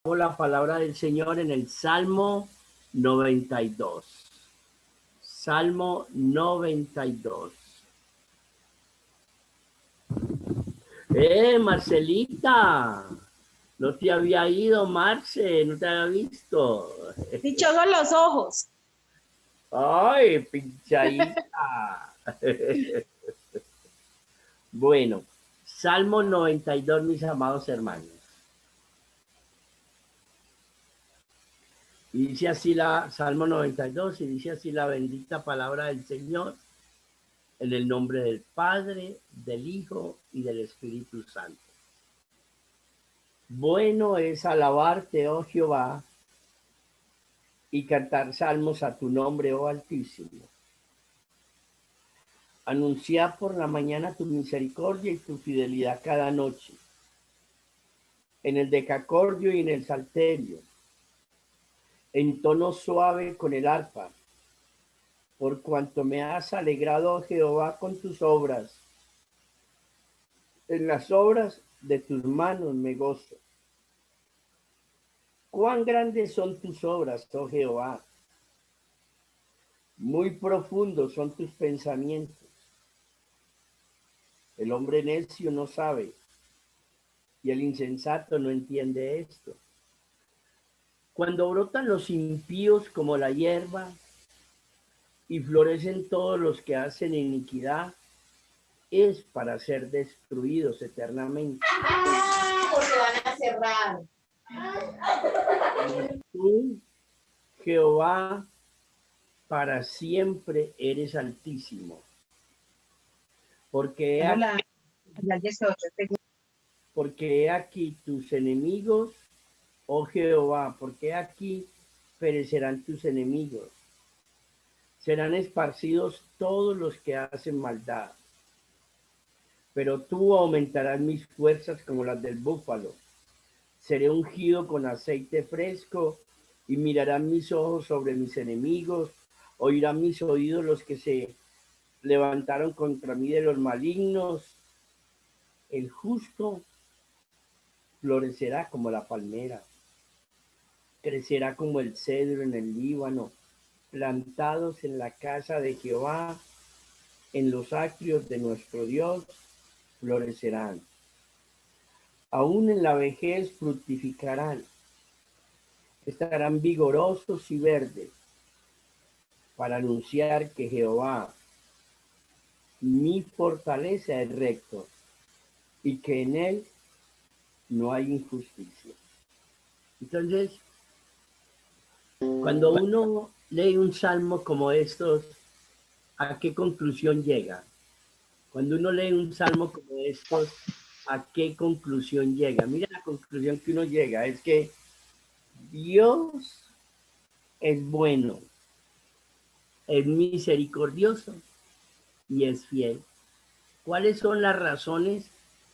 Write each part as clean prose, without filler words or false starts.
la palabra del Señor en el Salmo 92. Salmo 92. Marcelita, no te había ido, Marce, no te había visto. Dichosos los ojos. Ay, pinchadita. Bueno, Salmo 92, mis amados hermanos. Y dice así Salmo 92, y dice así la bendita palabra del Señor, en el nombre del Padre, del Hijo y del Espíritu Santo. Bueno es alabarte, oh Jehová, y cantar salmos a tu nombre, oh Altísimo. Anunciar por la mañana tu misericordia y tu fidelidad cada noche, en el decacordio y en el salterio, en tono suave con el arpa, por cuanto me has alegrado, oh Jehová, con tus obras. En las obras de tus manos me gozo. Cuán grandes son tus obras, oh Jehová. Muy profundos son tus pensamientos. El hombre necio no sabe, y el insensato no entiende esto. Cuando brotan los impíos como la hierba, y florecen todos los que hacen iniquidad, es para ser destruidos eternamente. Porque van a cerrar. Tú, Jehová, para siempre eres altísimo. Porque he aquí tus enemigos, oh Jehová, porque aquí perecerán tus enemigos. Serán esparcidos todos los que hacen maldad. Pero tú aumentarás mis fuerzas como las del búfalo. Seré ungido con aceite fresco y mirarán mis ojos sobre mis enemigos. Oirán mis oídos los que se levantaron contra mí de los malignos. El justo florecerá como la palmera, crecerá como el cedro en el Líbano, plantados en la casa de Jehová, en los atrios de nuestro Dios, florecerán. Aún en la vejez fructificarán, estarán vigorosos y verdes, para anunciar que Jehová, mi fortaleza, es recto, y que en él no hay injusticia. Entonces, cuando uno lee un salmo como estos, ¿a qué conclusión llega? Cuando uno lee un salmo como estos, ¿a qué conclusión llega? Mira la conclusión que uno llega, es que Dios es bueno, es misericordioso y es fiel. ¿Cuáles son las razones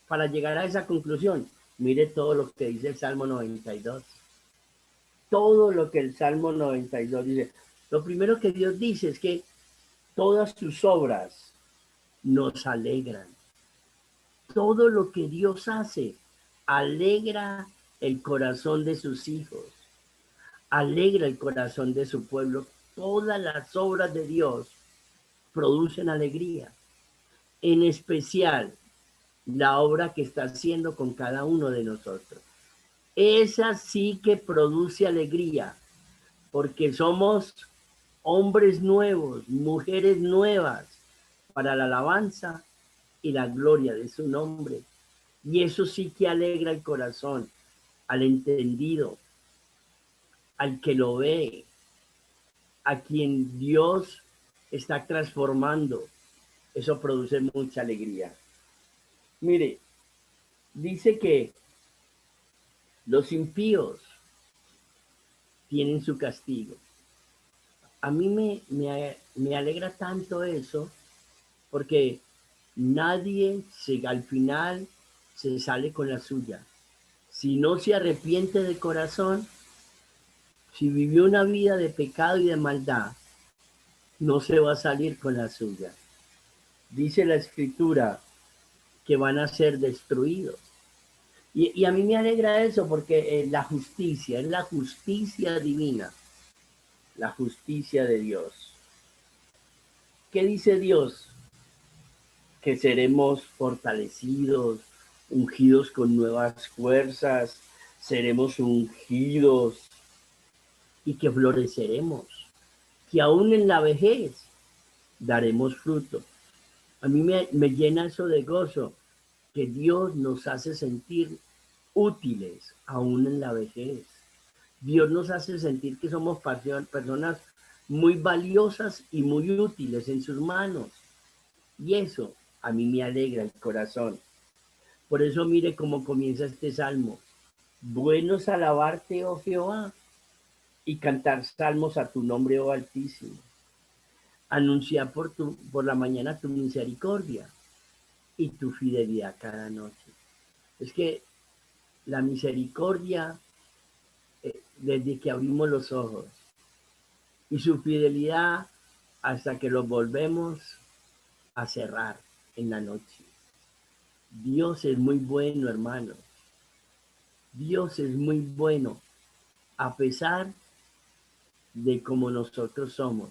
para llegar a esa conclusión? Mire todo lo que dice el Salmo 92. Todo lo que el Salmo 92 dice. Lo primero que Dios dice es que todas sus obras nos alegran. Todo lo que Dios hace alegra el corazón de sus hijos, alegra el corazón de su pueblo. Todas las obras de Dios producen alegría, en especial la obra que está haciendo con cada uno de nosotros. Esa sí que produce alegría, porque somos hombres nuevos, mujeres nuevas, para la alabanza y la gloria de su nombre. Y eso sí que alegra el corazón, al entendido, al que lo ve, a quien Dios está transformando. Eso produce mucha alegría. Mire, dice que los impíos tienen su castigo. A mí me alegra tanto eso, porque nadie al final se sale con la suya. Si no se arrepiente de corazón, si vivió una vida de pecado y de maldad, no se va a salir con la suya. Dice la Escritura que van a ser destruidos. Y a mí me alegra eso porque la justicia, es la justicia divina, la justicia de Dios. ¿Qué dice Dios? Que seremos fortalecidos, ungidos con nuevas fuerzas, seremos ungidos y que floreceremos, que aún en la vejez daremos fruto. A mí me llena eso de gozo, que Dios nos hace sentir útiles aún en la vejez. Dios nos hace sentir que somos personas muy valiosas y muy útiles en sus manos. Y eso a mí me alegra el corazón. Por eso mire cómo comienza este salmo. Bueno es alabarte, oh Jehová, y cantar salmos a tu nombre, oh Altísimo. Anunciar por la mañana tu misericordia y tu fidelidad cada noche. Es que la misericordia, desde que abrimos los ojos, y su fidelidad hasta que los volvemos a cerrar en la noche. Dios es muy bueno, hermano. Dios es muy bueno, a pesar de cómo nosotros somos.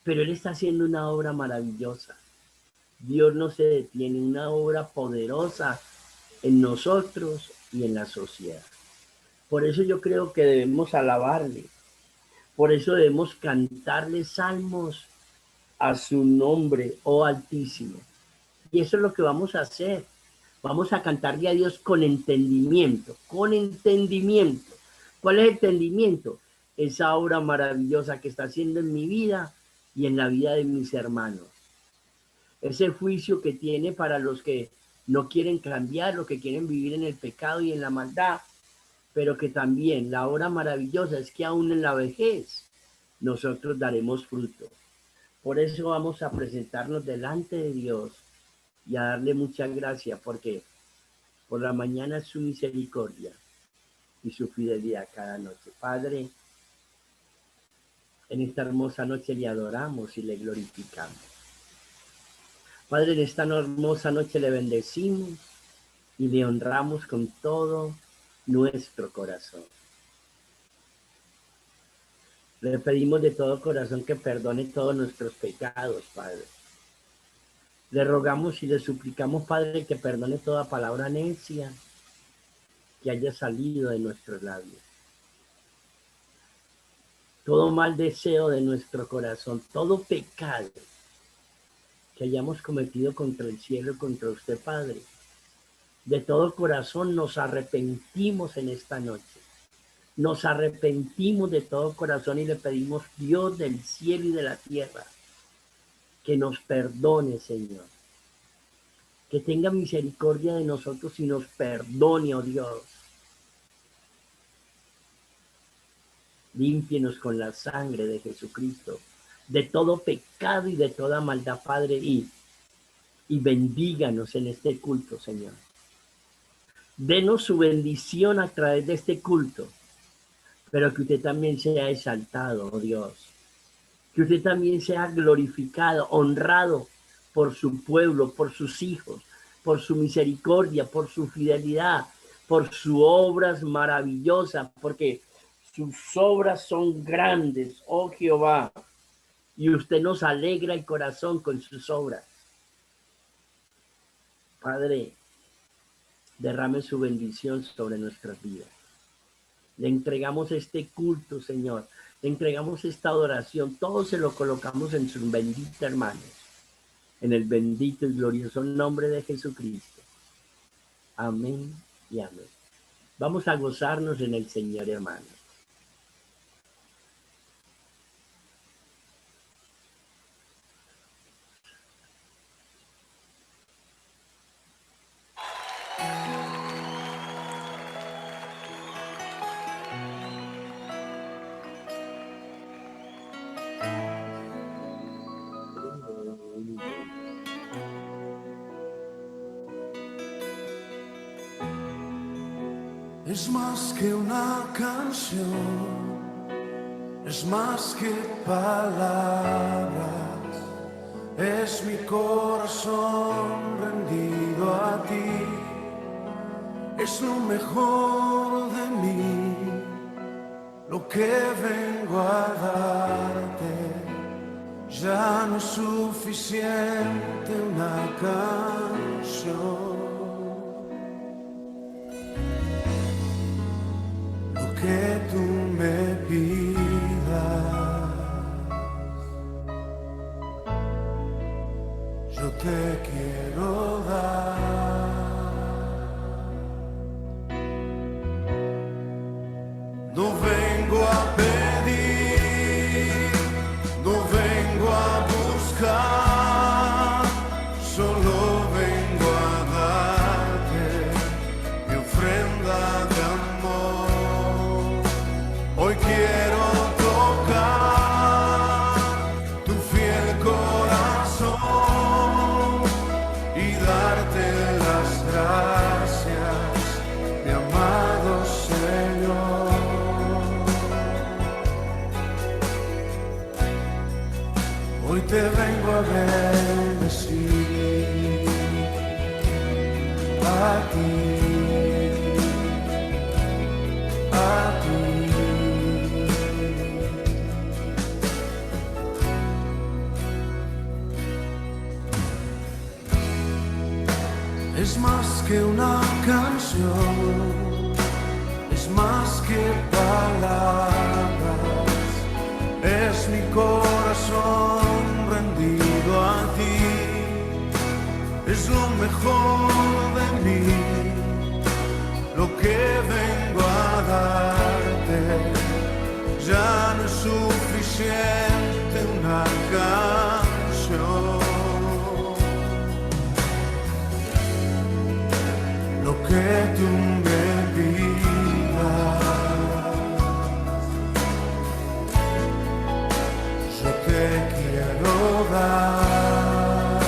Pero Él está haciendo una obra maravillosa. Dios no se detiene, una obra poderosa en nosotros y en la sociedad. Por eso yo creo que debemos alabarle. Por eso debemos cantarle salmos a su nombre, oh Altísimo. Y eso es lo que vamos a hacer. Vamos a cantarle a Dios con entendimiento, con entendimiento. ¿Cuál es el entendimiento? Esa obra maravillosa que está haciendo en mi vida y en la vida de mis hermanos. Ese juicio que tiene para los que no quieren cambiar, los que quieren vivir en el pecado y en la maldad, pero que también la obra maravillosa es que aún en la vejez nosotros daremos fruto. Por eso vamos a presentarnos delante de Dios y a darle muchas gracias, porque por la mañana es su misericordia y su fidelidad cada noche. Padre, en esta hermosa noche le adoramos y le glorificamos. Padre, en esta hermosa noche le bendecimos y le honramos con todo nuestro corazón. Le pedimos de todo corazón que perdone todos nuestros pecados, Padre. Le rogamos y le suplicamos, Padre, que perdone toda palabra necia que haya salido de nuestros labios. Todo mal deseo de nuestro corazón, todo pecado que hayamos cometido contra el cielo y contra usted, Padre. De todo corazón nos arrepentimos en esta noche. Nos arrepentimos de todo corazón y le pedimos, Dios del cielo y de la tierra, que nos perdone, Señor. Que tenga misericordia de nosotros y nos perdone, oh Dios. Límpienos con la sangre de Jesucristo de todo pecado y de toda maldad, Padre, y bendíganos en este culto, Señor. Denos su bendición a través de este culto, pero que usted también sea exaltado, oh Dios. Que usted también sea glorificado, honrado por su pueblo, por sus hijos, por su misericordia, por su fidelidad, por sus obras maravillosas, porque sus obras son grandes, oh Jehová. Y usted nos alegra el corazón con sus obras. Padre, derrame su bendición sobre nuestras vidas. Le entregamos este culto, Señor. Le entregamos esta adoración. Todo se lo colocamos en sus benditas manos. En el bendito y glorioso nombre de Jesucristo. Amén y amén. Vamos a gozarnos en el Señor, hermanos. Es más que una canción, es más que palabras, es mi corazón rendido a ti, es lo mejor de mí, lo que vengo a darte. Ya no es suficiente una canción. Lo que tú me pidas, yo te quiero dar. No vengo a pedir, no vengo a buscar, solo vengo a darte mi ofrenda de amor. Hoy quiero tocar tu fiel corazón y darte las gracias, mi amado Señor. Hoy te vengo a bendecir a ti, a ti. Es más que una canción, es más que palabras, es mi corazón rendido a ti, es lo mejor de mí, lo que vengo a darte. Ya no es suficiente una canción. Lo que tú me pidas, yo te quiero dar.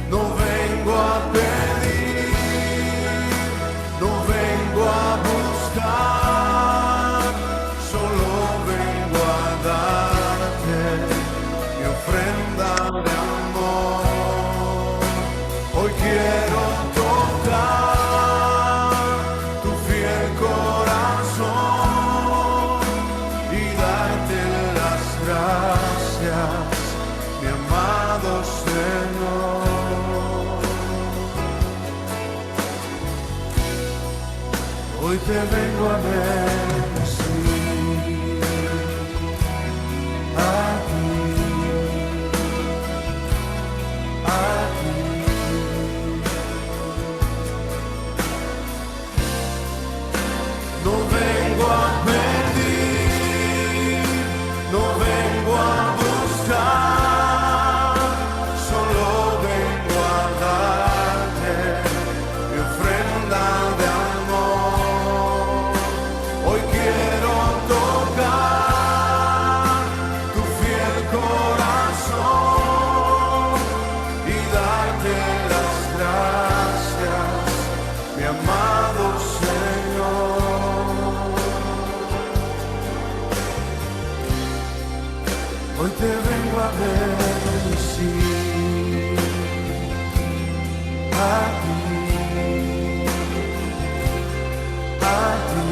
No vengo a pedir, no vengo a buscar, solo vengo a darte mi ofrenda de amor. Hoy quiero tocar tu fiel corazón y darte las gracias, mi amado Señor. Hoy te vengo a bendecir a ti, a ti. No vengo a pedir, no vengo a buscar, solo vengo a darte mi ofrenda de amor. Hoy quiero tocar tu fiel corazón y darte las gracias, mi amado Señor. Hoy te vengo a bendecir a ti, a ti.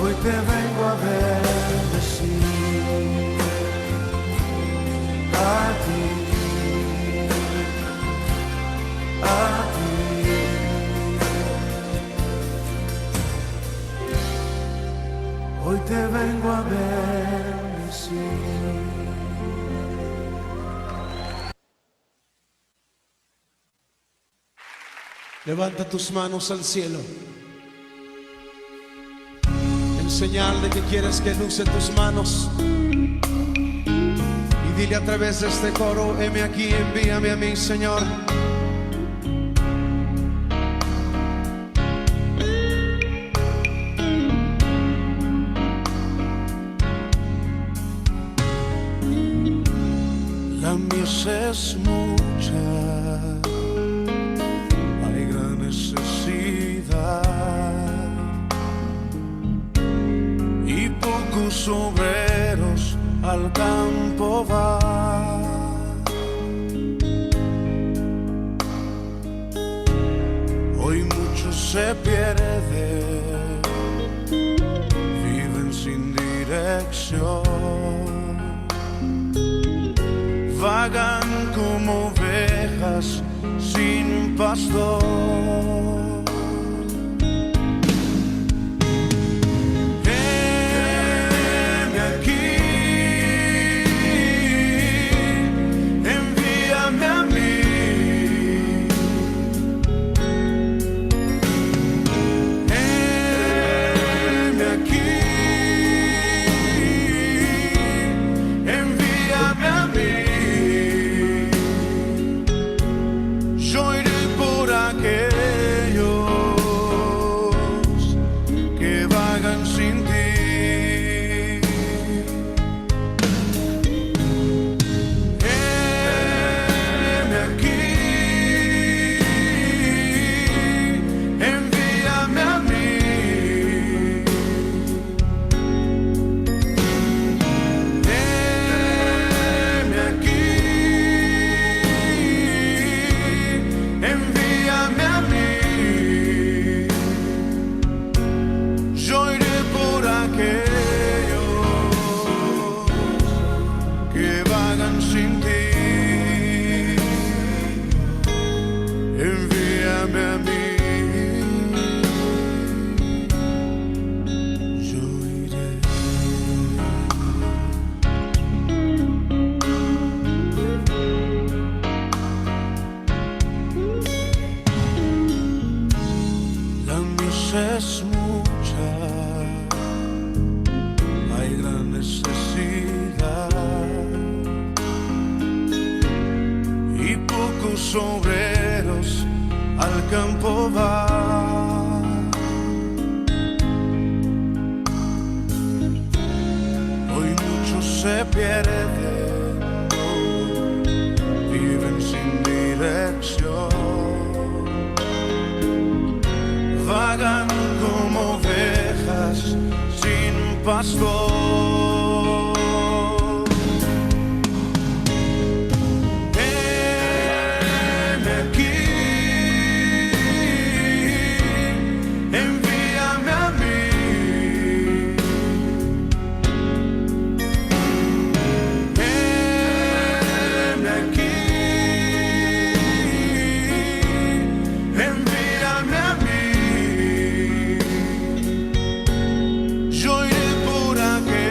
Hoy te vengo a bendecir a ti, a ti. Hoy te vengo a bendecir. Levanta tus manos al cielo en señal de que quieres que luce tus manos y dile a través de este coro: heme aquí, envíame a mí, Señor. La mies es mucha, hay gran necesidad y pocos obreros al campo. se pierden, viven sin dirección, vagan como ovejas sin pastor. Heme aquí, envíame a mí. Heme aquí, envíame a mí. Yo iré por aquellos que vagan sin ti. Heme aquí, envíame a mí. Heme aquí, envíame a mí. Yo iré por aquellos que vagan sin ti. Envíame a mí. Yo iré. La misa es mucha, hay gran necesidad y pocos obreros al campo van. Hoy muchos se pierden, viven sin dirección, vagan como ovejas sin pastor. Heme aquí, envíame a mí. Heme aquí, envíame a mí. Yo iré por aquellos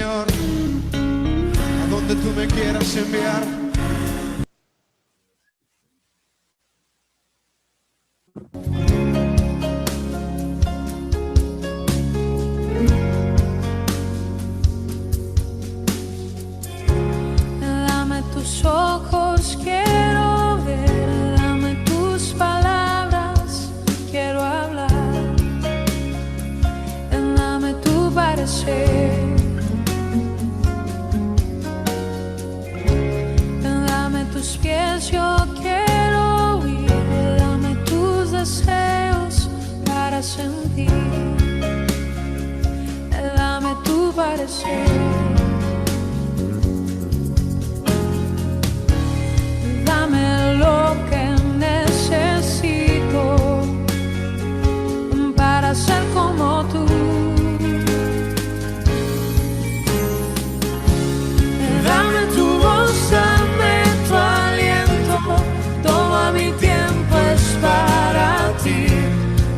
Señor, a donde tú me quieras enviar. Dame tus ojos, quiero ver, dame tus palabras, quiero hablar. Dame tu parecer, dame tus pies, yo quiero oír, dame tus deseos para sentir, dame tu parecer. Dame lo que necesito para ser como tú. Dame tu voz, dame tu aliento, todo mi tiempo es para ti.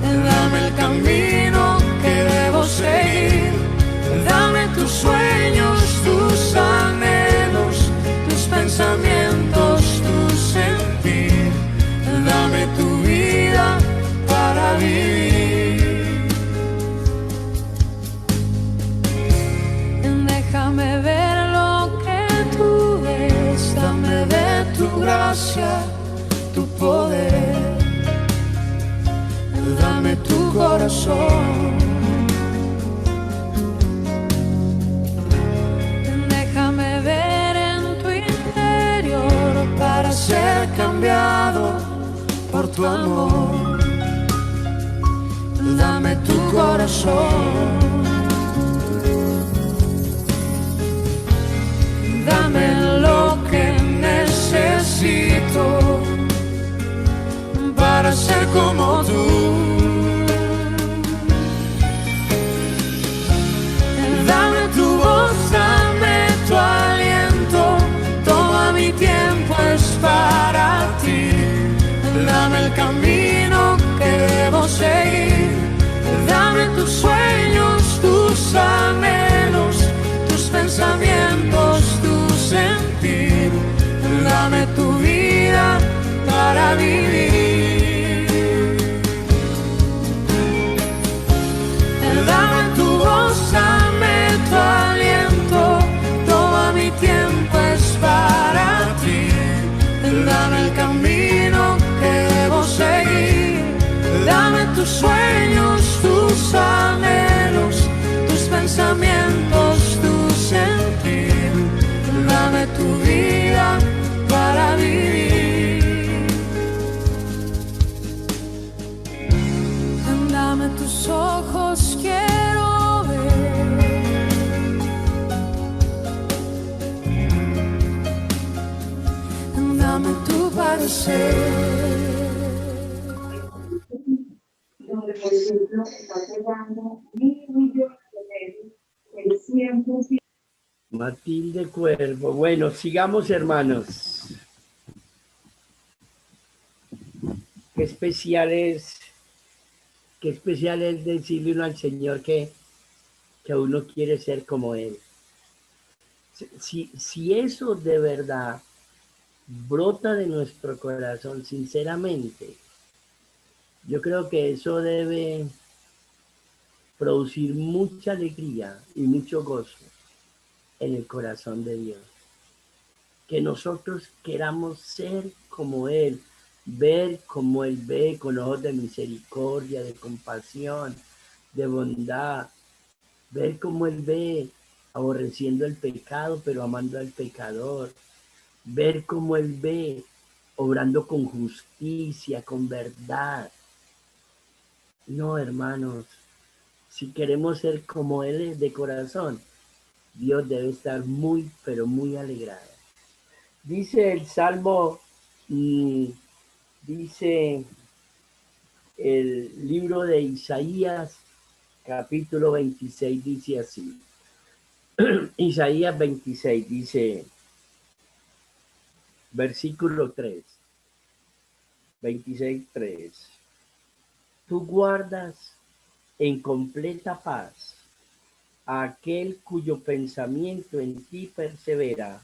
Dame el camino que debo seguir, dame tus sueños, tus anhelos, tus pensamientos, tu sentir, dame tu vida para vivir. Déjame ver lo que tú ves, dame de tu gracia, tu poder, dame tu corazón. Déjame ver en tu interior para ser cambiado por tu amor. Dame tu corazón. Dame lo que necesito para ser como tú. Dame tu voz, dame tu aliento, todo mi tiempo es para ti. Dame el camino que debo seguir, dame tus sueños, tus anhelos, tus pensamientos, tu sentir, dame tu vida para vivir. Dame tu voz, dame tu aliento, todo mi tiempo es para ti. Dame el camino que debo seguir, dame tus sueños, tus anhelos, tus pensamientos, tu sentir, dame tu vida para vivir. Dame tus ojos, quiero ver, dame tu parecer. Donde por ejemplo está llegando 1.000 millones de pesos, el 100%. Matilde Cuervo. Bueno, sigamos, hermanos. Qué especial es decirle uno al Señor que uno quiere ser como Él. Si eso de verdad brota de nuestro corazón, sinceramente, yo creo que eso debe producir mucha alegría y mucho gozo en el corazón de Dios. Que nosotros queramos ser como Él, ver como Él ve, con ojos de misericordia, de compasión, de bondad, ver como Él ve, aborreciendo el pecado, pero amando al pecador, ver como Él ve, obrando con justicia, con verdad. No, hermanos, si queremos ser como Él es de corazón, Dios debe estar muy, pero muy alegrado. Dice el Salmo, dice el libro de Isaías, capítulo 26, dice así. Isaías 26 dice, versículo 3, 26, 3. Tú guardas en completa paz a aquel cuyo pensamiento en ti persevera,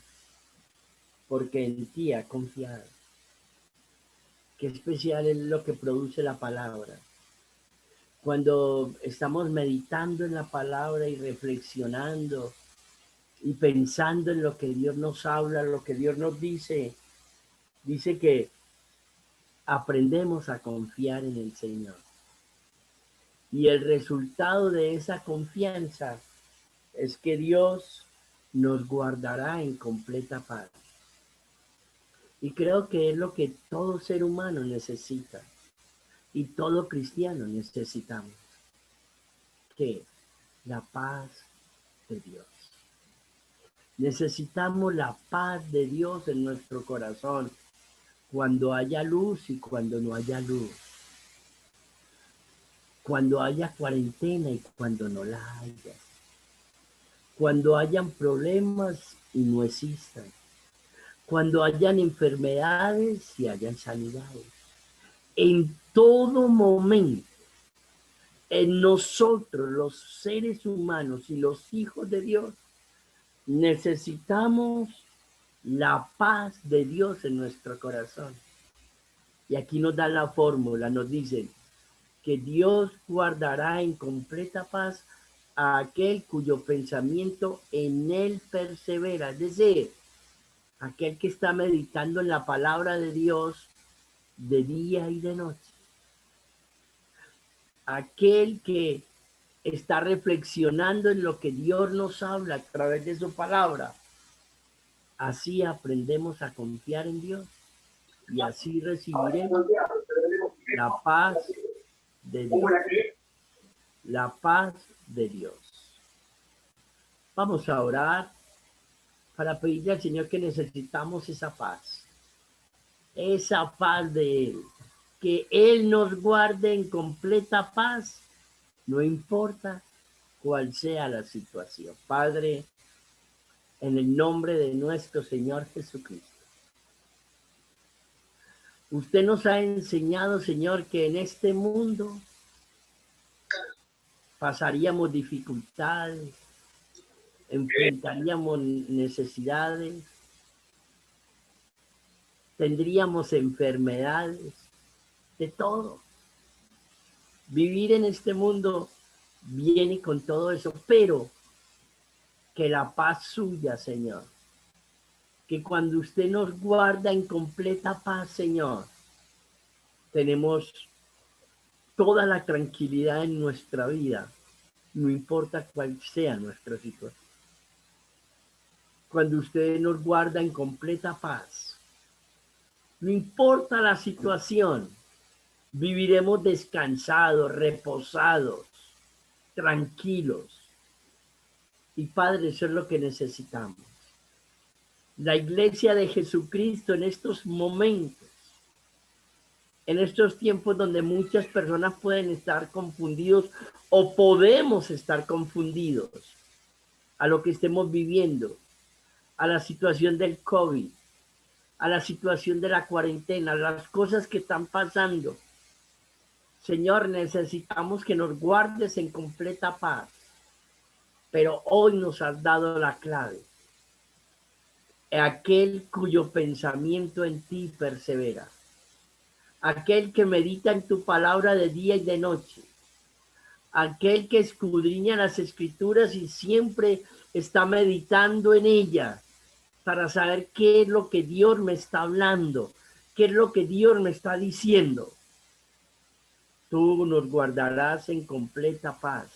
porque en ti ha confiado. Qué especial es lo que produce la palabra. Cuando estamos meditando en la palabra y reflexionando y pensando en lo que Dios nos habla, lo que Dios nos dice, dice que aprendemos a confiar en el Señor. Y el resultado de esa confianza es que Dios nos guardará en completa paz. Y creo que es lo que todo ser humano necesita y todo cristiano necesitamos, que la paz de Dios. Necesitamos la paz de Dios en nuestro corazón cuando haya luz y cuando no haya luz, cuando haya cuarentena y cuando no la haya, cuando hayan problemas y no existan, cuando hayan enfermedades y hayan sanidades. En todo momento, en nosotros, los seres humanos y los hijos de Dios, necesitamos la paz de Dios en nuestro corazón. Y aquí nos dan la fórmula, nos dicen que Dios guardará en completa paz a aquel cuyo pensamiento en él persevera. Es decir, aquel que está meditando en la palabra de Dios de día y de noche. Aquel que está reflexionando en lo que Dios nos habla a través de su palabra. Así aprendemos a confiar en Dios y así recibiremos la paz de Dios. La paz de Dios. Vamos a orar para pedirle al Señor que necesitamos esa paz. Esa paz de Él. Que Él nos guarde en completa paz, no importa cuál sea la situación. Padre, en el nombre de nuestro Señor Jesucristo. Usted nos ha enseñado, Señor, que en este mundo pasaríamos dificultades, enfrentaríamos necesidades, tendríamos enfermedades, de todo. Vivir en este mundo viene con todo eso, pero que la paz suya, Señor, que cuando usted nos guarda en completa paz, Señor, tenemos toda la tranquilidad en nuestra vida, no importa cuál sea nuestra situación. Cuando usted nos guarda en completa paz, no importa la situación, viviremos descansados, reposados, tranquilos. Y Padre, eso es lo que necesitamos. La iglesia de Jesucristo en estos momentos, en estos tiempos donde muchas personas pueden estar confundidos o podemos estar confundidos a lo que estemos viviendo, a la situación del COVID, a la situación de la cuarentena, a las cosas que están pasando. Señor, necesitamos que nos guardes en completa paz, pero hoy nos has dado la clave. Aquel cuyo pensamiento en ti persevera, aquel que medita en tu palabra de día y de noche, aquel que escudriña las escrituras y siempre está meditando en ellas para saber qué es lo que Dios me está hablando, qué es lo que Dios me está diciendo. Tú nos guardarás en completa paz,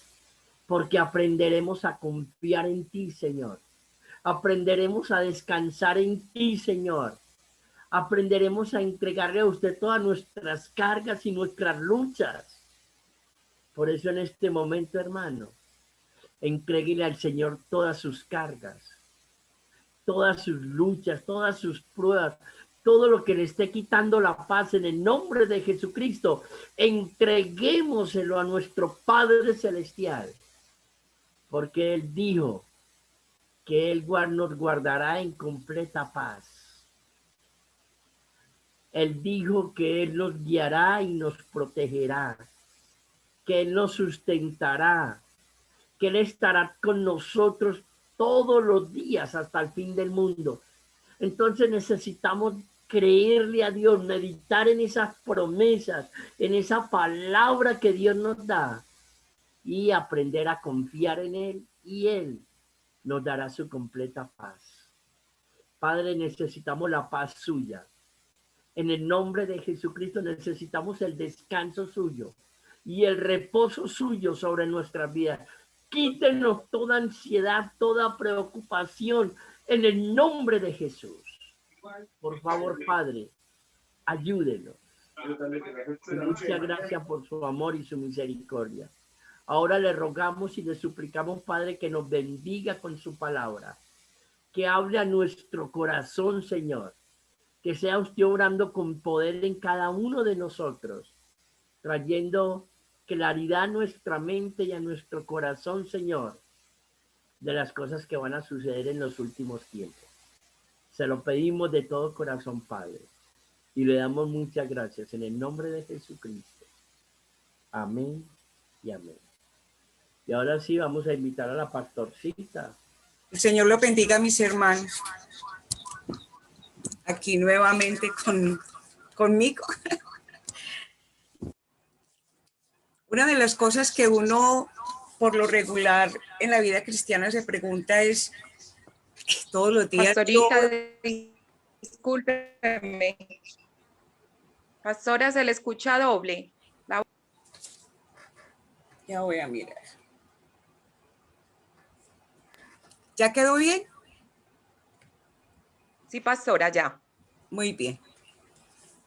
porque aprenderemos a confiar en ti, Señor. Aprenderemos a descansar en ti, Señor. Aprenderemos a entregarle a usted todas nuestras cargas y nuestras luchas. Por eso en este momento, hermano, entréguele al Señor todas sus cargas, todas sus luchas, todas sus pruebas, todo lo que le esté quitando la paz en el nombre de Jesucristo. Entreguémoselo a nuestro Padre Celestial, porque Él dijo que Él nos guardará en completa paz. Él dijo que Él nos guiará y nos protegerá, que Él nos sustentará, que Él estará con nosotros todos los días hasta el fin del mundo. Entonces necesitamos creerle a Dios, meditar en esas promesas, en esa palabra que Dios nos da y aprender a confiar en Él, y Él nos dará su completa paz. Padre, necesitamos la paz suya. En el nombre de Jesucristo necesitamos el descanso suyo y el reposo suyo sobre nuestras vidas. Quítenos toda ansiedad, toda preocupación en el nombre de Jesús. Por favor, Padre, ayúdenos. Muchas gracias por su amor y su misericordia. Ahora le rogamos y le suplicamos, Padre, que nos bendiga con su palabra, que hable a nuestro corazón, Señor, que sea usted obrando con poder en cada uno de nosotros, trayendo claridad a nuestra mente y a nuestro corazón, Señor, de las cosas que van a suceder en los últimos tiempos. Se lo pedimos de todo corazón, Padre, y le damos muchas gracias en el nombre de Jesucristo. Amén y amén. Y ahora sí vamos a invitar a la pastorcita. El Señor lo bendiga, mis hermanos. Aquí nuevamente conmigo. Una de las cosas que uno, por lo regular, en la vida cristiana se pregunta es, todos los días... Pastorita, discúlpeme. Pastora, se le escucha doble. Ya voy a mirar. ¿Ya quedó bien? Sí, pastora, ya. Muy bien.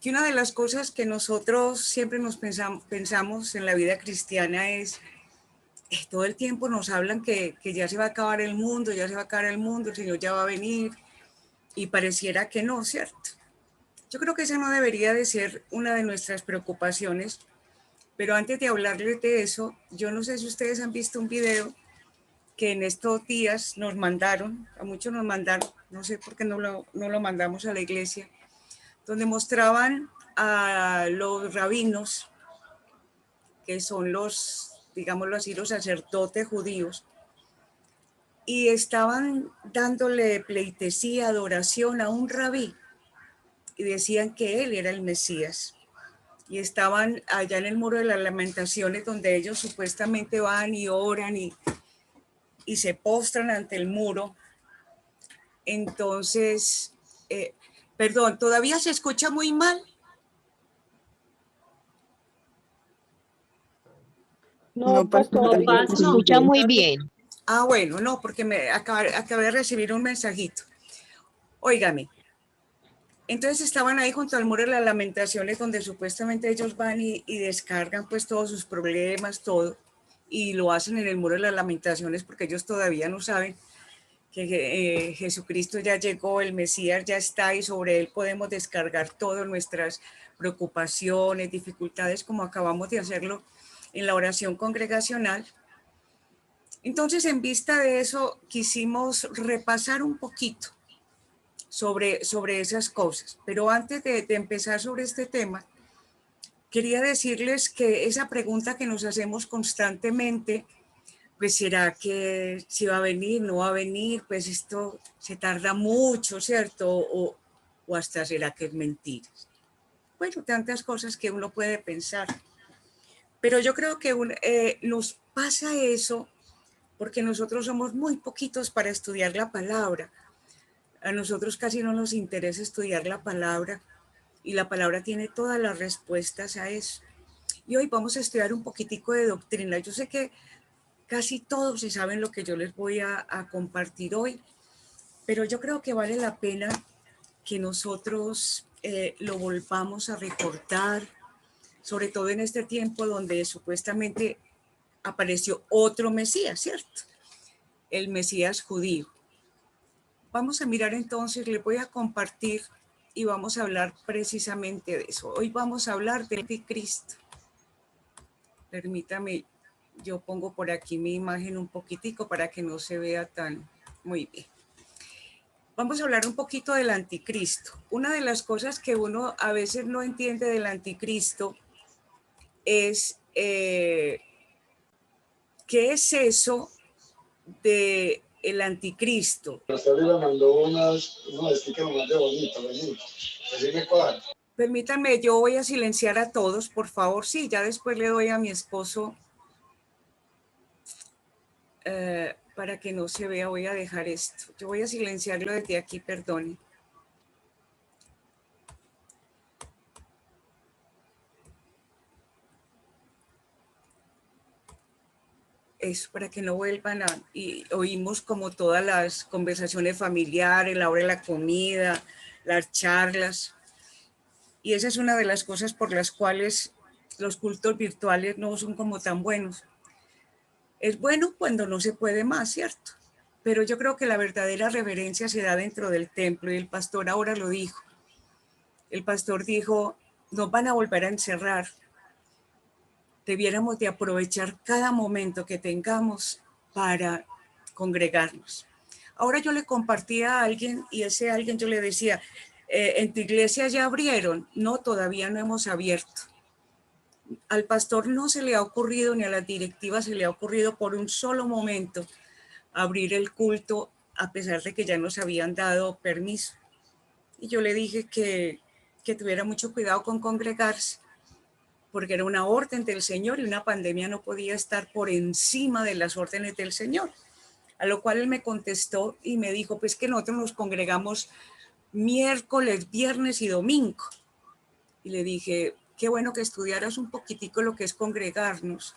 Que una de las cosas que nosotros siempre nos pensamos en la vida cristiana es, todo el tiempo nos hablan que ya se va a acabar el mundo, ya se va a acabar el mundo, el Señor ya va a venir, y pareciera que no, ¿cierto? Yo creo que esa no debería de ser una de nuestras preocupaciones, pero antes de hablarles de eso, yo no sé si ustedes han visto un video que en estos días nos mandaron, a muchos nos mandaron, no sé por qué no lo mandamos a la iglesia, donde mostraban a los rabinos, que son los, digámoslo así, los sacerdotes judíos, y estaban dándole pleitesía, adoración a un rabí, y decían que él era el Mesías. Y estaban allá en el Muro de las Lamentaciones, donde ellos supuestamente van y oran y se postran ante el muro. Entonces, perdón, ¿todavía se escucha muy mal? No, pastor, se escucha muy bien. Ah, bueno, no, porque me acabé de recibir un mensajito. Óigame. Entonces estaban ahí junto al Muro de las Lamentaciones, donde supuestamente ellos van y descargan pues todos sus problemas, todo, y lo hacen en el Muro de las Lamentaciones porque ellos todavía no saben que Jesucristo ya llegó, el Mesías ya está, y sobre él podemos descargar todas nuestras preocupaciones, dificultades, como acabamos de hacerlo en la oración congregacional. Entonces, en vista de eso, quisimos repasar un poquito sobre esas cosas. Pero antes de empezar sobre este tema, quería decirles que esa pregunta que nos hacemos constantemente, pues será que si va a venir, no va a venir, pues esto se tarda mucho, ¿cierto? O hasta será que es mentira. Bueno, tantas cosas que uno puede pensar. Pero yo creo que nos pasa eso porque nosotros somos muy poquitos para estudiar la palabra. A nosotros casi no nos interesa estudiar la palabra, y la palabra tiene todas las respuestas a eso. Y hoy vamos a estudiar un poquitico de doctrina. Yo sé que casi todos se saben lo que yo les voy a compartir hoy, pero yo creo que vale la pena que nosotros lo volvamos a recordar, sobre todo en este tiempo donde supuestamente apareció otro Mesías, ¿cierto? El Mesías judío. Vamos a mirar entonces, les voy a compartir y vamos a hablar precisamente de eso. Hoy vamos a hablar del anticristo. Permítame, yo pongo por aquí mi imagen un poquitico para que no se vea tan muy bien. Vamos a hablar un poquito del anticristo. Una de las cosas que uno a veces no entiende del anticristo es ¿qué es eso de el anticristo. Hasta ahorita mandó unos stickers más de bonito. Decime cuál. Permítanme, yo voy a silenciar a todos, por favor. Sí, ya después le doy a mi esposo para que no se vea. Voy a dejar esto. Yo voy a silenciarlo desde aquí, perdone. Eso, para que no vuelvan y oímos como todas las conversaciones familiares, la hora de la comida, las charlas. Y esa es una de las cosas por las cuales los cultos virtuales no son como tan buenos. Es bueno cuando no se puede más, ¿cierto? Pero yo creo que la verdadera reverencia se da dentro del templo y el pastor ahora lo dijo. El pastor dijo, nos van a volver a encerrar. Debiéramos de aprovechar cada momento que tengamos para congregarnos. Ahora yo le compartía a alguien y ese alguien yo le decía, ¿en tu iglesia ya abrieron? No, todavía no hemos abierto. Al pastor no se le ha ocurrido ni a la directiva se le ha ocurrido por un solo momento abrir el culto a pesar de que ya nos habían dado permiso. Y yo le dije que tuviera mucho cuidado con congregarse, porque era una orden del Señor y una pandemia no podía estar por encima de las órdenes del Señor. A lo cual él me contestó y me dijo, pues que nosotros nos congregamos miércoles, viernes y domingo. Y le dije, qué bueno que estudiaras un poquitico lo que es congregarnos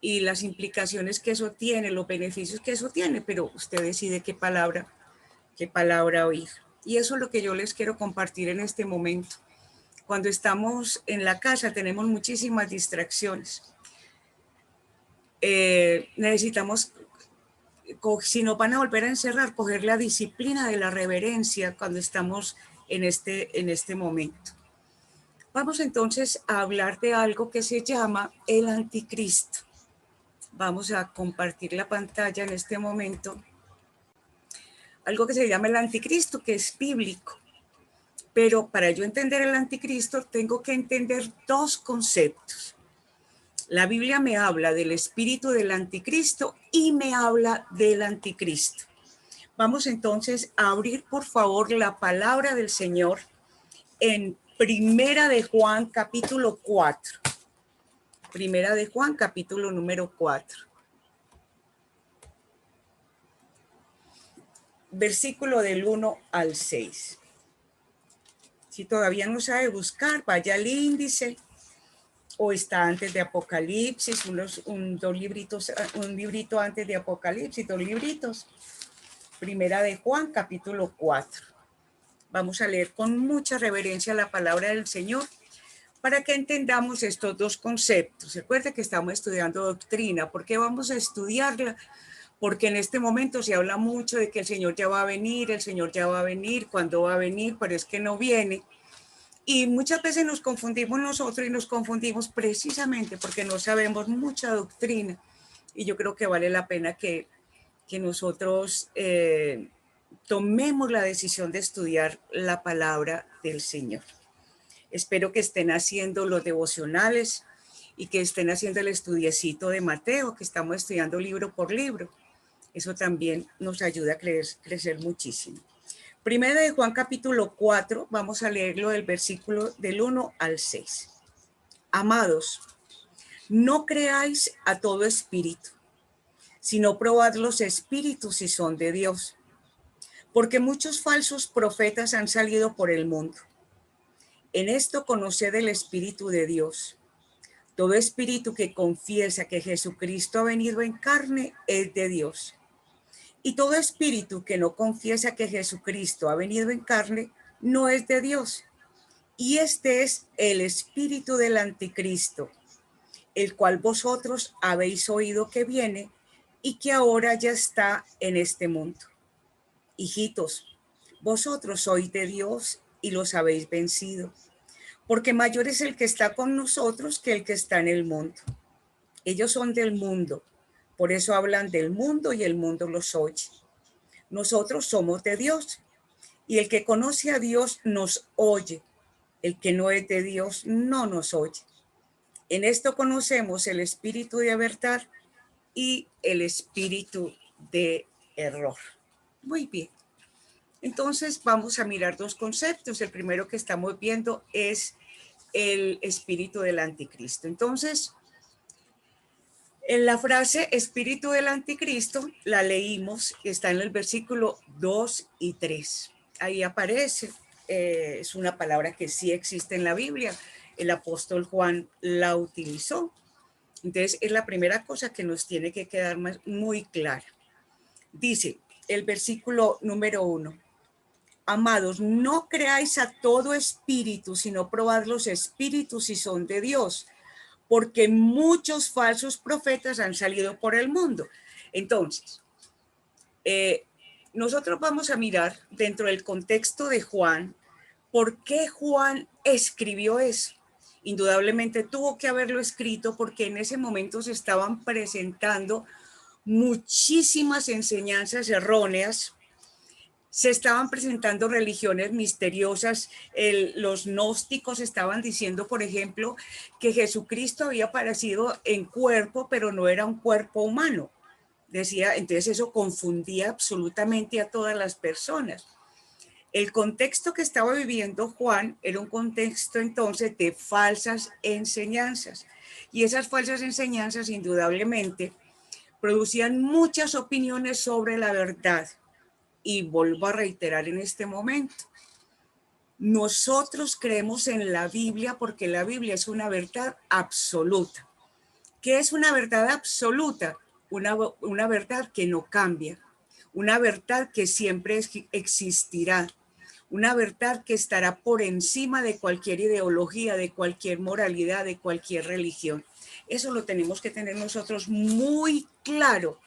y las implicaciones que eso tiene, los beneficios que eso tiene, pero usted decide qué palabra oír. Y eso es lo que yo les quiero compartir en este momento. Cuando estamos en la casa tenemos muchísimas distracciones. Necesitamos, si nos van a volver a encerrar, coger la disciplina de la reverencia cuando estamos en este momento. Vamos entonces a hablar de algo que se llama el anticristo. Vamos a compartir la pantalla en este momento. Algo que se llama el anticristo, que es bíblico. Pero para yo entender el anticristo tengo que entender dos conceptos. La Biblia me habla del espíritu del anticristo y me habla del anticristo. Vamos entonces a abrir, por favor, la palabra del Señor en Primera de Juan, capítulo 4. Primera de Juan, capítulo número 4. Versículo del 1 al 6. Si todavía no sabe buscar, vaya al índice o está antes de Apocalipsis, un librito antes de Apocalipsis, 2 libritos. Primera de Juan, capítulo 4. Vamos a leer con mucha reverencia la palabra del Señor para que entendamos estos dos conceptos. Recuerde que estamos estudiando doctrina. ¿Por qué vamos a estudiarla? Porque en este momento se habla mucho de que el Señor ya va a venir, el Señor ya va a venir, ¿cuándo va a venir? Pero es que no viene. Y muchas veces nos confundimos nosotros y nos confundimos precisamente porque no sabemos mucha doctrina. Y yo creo que vale la pena que nosotros tomemos la decisión de estudiar la palabra del Señor. Espero que estén haciendo los devocionales y que estén haciendo el estudiecito de Mateo, que estamos estudiando libro por libro. Eso también nos ayuda a crecer muchísimo. Primera de Juan capítulo 4, vamos a leerlo del versículo del 1 al 6. Amados, no creáis a todo espíritu, sino probad los espíritus si son de Dios, porque muchos falsos profetas han salido por el mundo. En esto conoced el Espíritu de Dios. Todo espíritu que confiesa que Jesucristo ha venido en carne es de Dios. Y todo espíritu que no confiesa que Jesucristo ha venido en carne no es de Dios. Y este es el espíritu del anticristo, el cual vosotros habéis oído que viene y que ahora ya está en este mundo. Hijitos, vosotros sois de Dios y los habéis vencido, porque mayor es el que está con nosotros que el que está en el mundo. Ellos son del mundo, por eso hablan del mundo y el mundo los oye. Nosotros somos de Dios, y el que conoce a Dios nos oye. El que no es de Dios no nos oye. En esto conocemos el espíritu de verdad y el espíritu de error. Muy bien. Entonces vamos a mirar dos conceptos. El primero que estamos viendo es el espíritu del anticristo. Entonces, en la frase espíritu del anticristo la leímos, está en el versículo 2 y 3. Ahí aparece, es una palabra que sí existe en la Biblia. El apóstol Juan la utilizó. Entonces, es la primera cosa que nos tiene que quedar muy clara. Dice el versículo número 1. Amados, no creáis a todo espíritu, sino probad los espíritus si son de Dios, porque muchos falsos profetas han salido por el mundo. Entonces, nosotros vamos a mirar dentro del contexto de Juan, ¿por qué Juan escribió eso? Indudablemente tuvo que haberlo escrito porque en ese momento se estaban presentando muchísimas enseñanzas erróneas. Se estaban presentando religiones misteriosas. Los gnósticos estaban diciendo, por ejemplo, que Jesucristo había aparecido en cuerpo, pero no era un cuerpo humano. Decía, entonces eso confundía absolutamente a todas las personas. El contexto que estaba viviendo Juan era un contexto entonces de falsas enseñanzas. Y esas falsas enseñanzas indudablemente producían muchas opiniones sobre la verdad. Y vuelvo a reiterar en este momento, nosotros creemos en la Biblia porque la Biblia es una verdad absoluta. ¿Qué es una verdad absoluta? Una verdad que no cambia, una verdad que siempre existirá, una verdad que estará por encima de cualquier ideología, de cualquier moralidad, de cualquier religión. Eso lo tenemos que tener nosotros muy claro,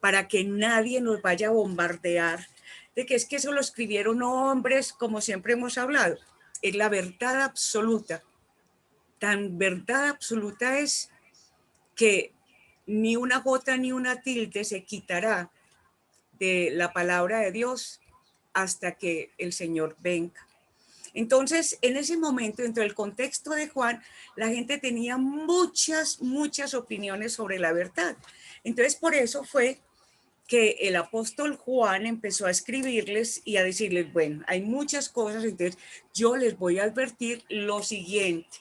para que nadie nos vaya a bombardear de que es que eso lo escribieron hombres, como siempre hemos hablado. Es la verdad absoluta. Tan verdad absoluta es que ni una jota ni una tilde se quitará de la palabra de Dios hasta que el Señor venga. Entonces, en ese momento, dentro del contexto de Juan, la gente tenía muchas opiniones sobre la verdad. Entonces, por eso fue que el apóstol Juan empezó a escribirles y a decirles, bueno, hay muchas cosas, entonces yo les voy a advertir lo siguiente.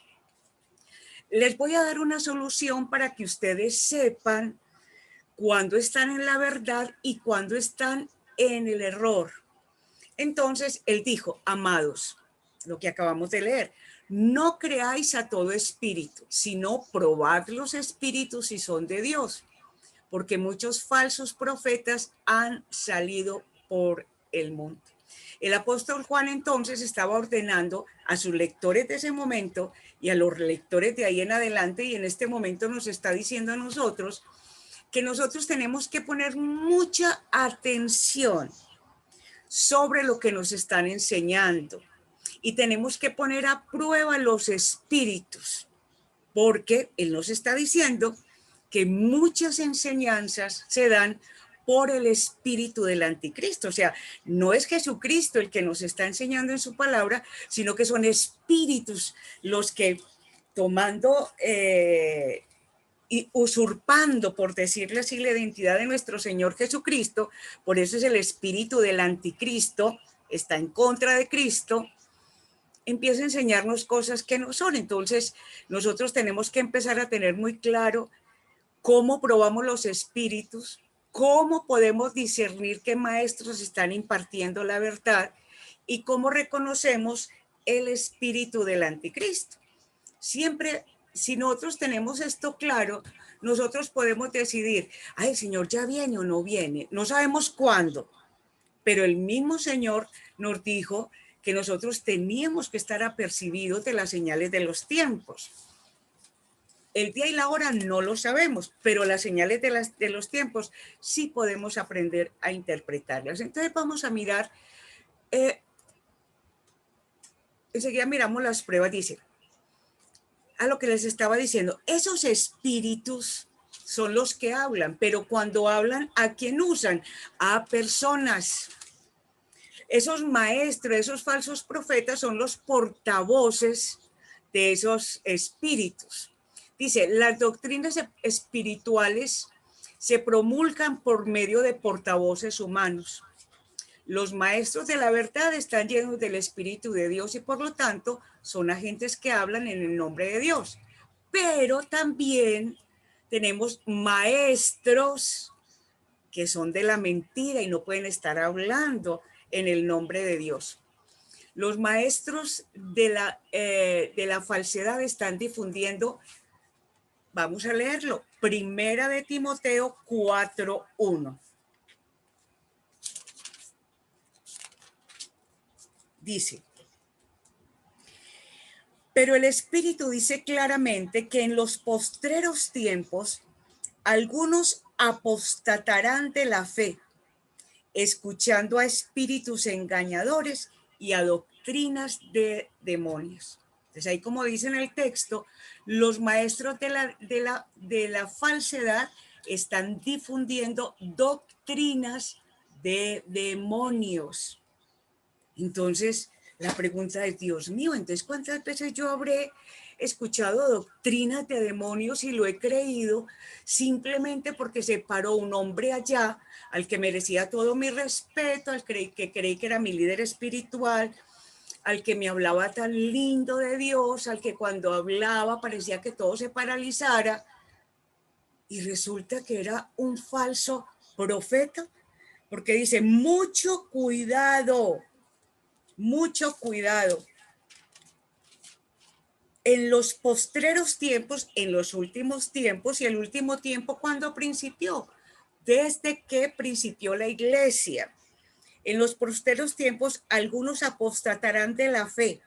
Les voy a dar una solución para que ustedes sepan cuándo están en la verdad y cuándo están en el error. Entonces, él dijo, amados, lo que acabamos de leer, no creáis a todo espíritu, sino probad los espíritus si son de Dios, porque muchos falsos profetas han salido por el mundo. El apóstol Juan entonces estaba ordenando a sus lectores de ese momento y a los lectores de ahí en adelante, y en este momento nos está diciendo a nosotros que nosotros tenemos que poner mucha atención sobre lo que nos están enseñando y tenemos que poner a prueba los espíritus, porque él nos está diciendo que muchas enseñanzas se dan por el espíritu del anticristo. O sea, no es Jesucristo el que nos está enseñando en su palabra, sino que son espíritus los que tomando y usurpando, por decirle así, la identidad de nuestro Señor Jesucristo. Por eso es el espíritu del anticristo, está en contra de Cristo, empieza a enseñarnos cosas que no son. Entonces, nosotros tenemos que empezar a tener muy claro cómo probamos los espíritus, cómo podemos discernir qué maestros están impartiendo la verdad y cómo reconocemos el espíritu del anticristo. Siempre, si nosotros tenemos esto claro, nosotros podemos decidir, ay, el Señor ya viene o no viene, no sabemos cuándo, pero el mismo Señor nos dijo que nosotros teníamos que estar apercibidos de las señales de los tiempos. El día y la hora no lo sabemos, pero las señales de los tiempos sí podemos aprender a interpretarlas. Entonces vamos a mirar, enseguida miramos las pruebas, dice, a lo que les estaba diciendo, esos espíritus son los que hablan, pero cuando hablan, ¿a quién usan? A personas. Esos maestros, esos falsos profetas son los portavoces de esos espíritus. Dice, las doctrinas espirituales se promulgan por medio de portavoces humanos. Los maestros de la verdad están llenos del Espíritu de Dios y por lo tanto son agentes que hablan en el nombre de Dios. Pero también tenemos maestros que son de la mentira y no pueden estar hablando en el nombre de Dios. Los maestros de la falsedad están difundiendo, vamos a leerlo, Primera de Timoteo 4:1. Dice, pero el Espíritu dice claramente que en los postreros tiempos algunos apostatarán de la fe, escuchando a espíritus engañadores y a doctrinas de demonios. Entonces ahí, como dice en el texto, los maestros de la falsedad están difundiendo doctrinas de demonios. Entonces, la pregunta es, Dios mío, entonces, ¿cuántas veces yo habré escuchado doctrinas de demonios y lo he creído simplemente porque se paró un hombre allá al que merecía todo mi respeto, al que creí que era mi líder espiritual, al que me hablaba tan lindo de Dios, al que cuando hablaba parecía que todo se paralizara, y resulta que era un falso profeta? Porque dice, mucho cuidado. Mucho cuidado. En los postreros tiempos, en los últimos tiempos, y el último tiempo, ¿cuándo principió? Desde que principió la iglesia. En los postreros tiempos, algunos apostatarán de la fe,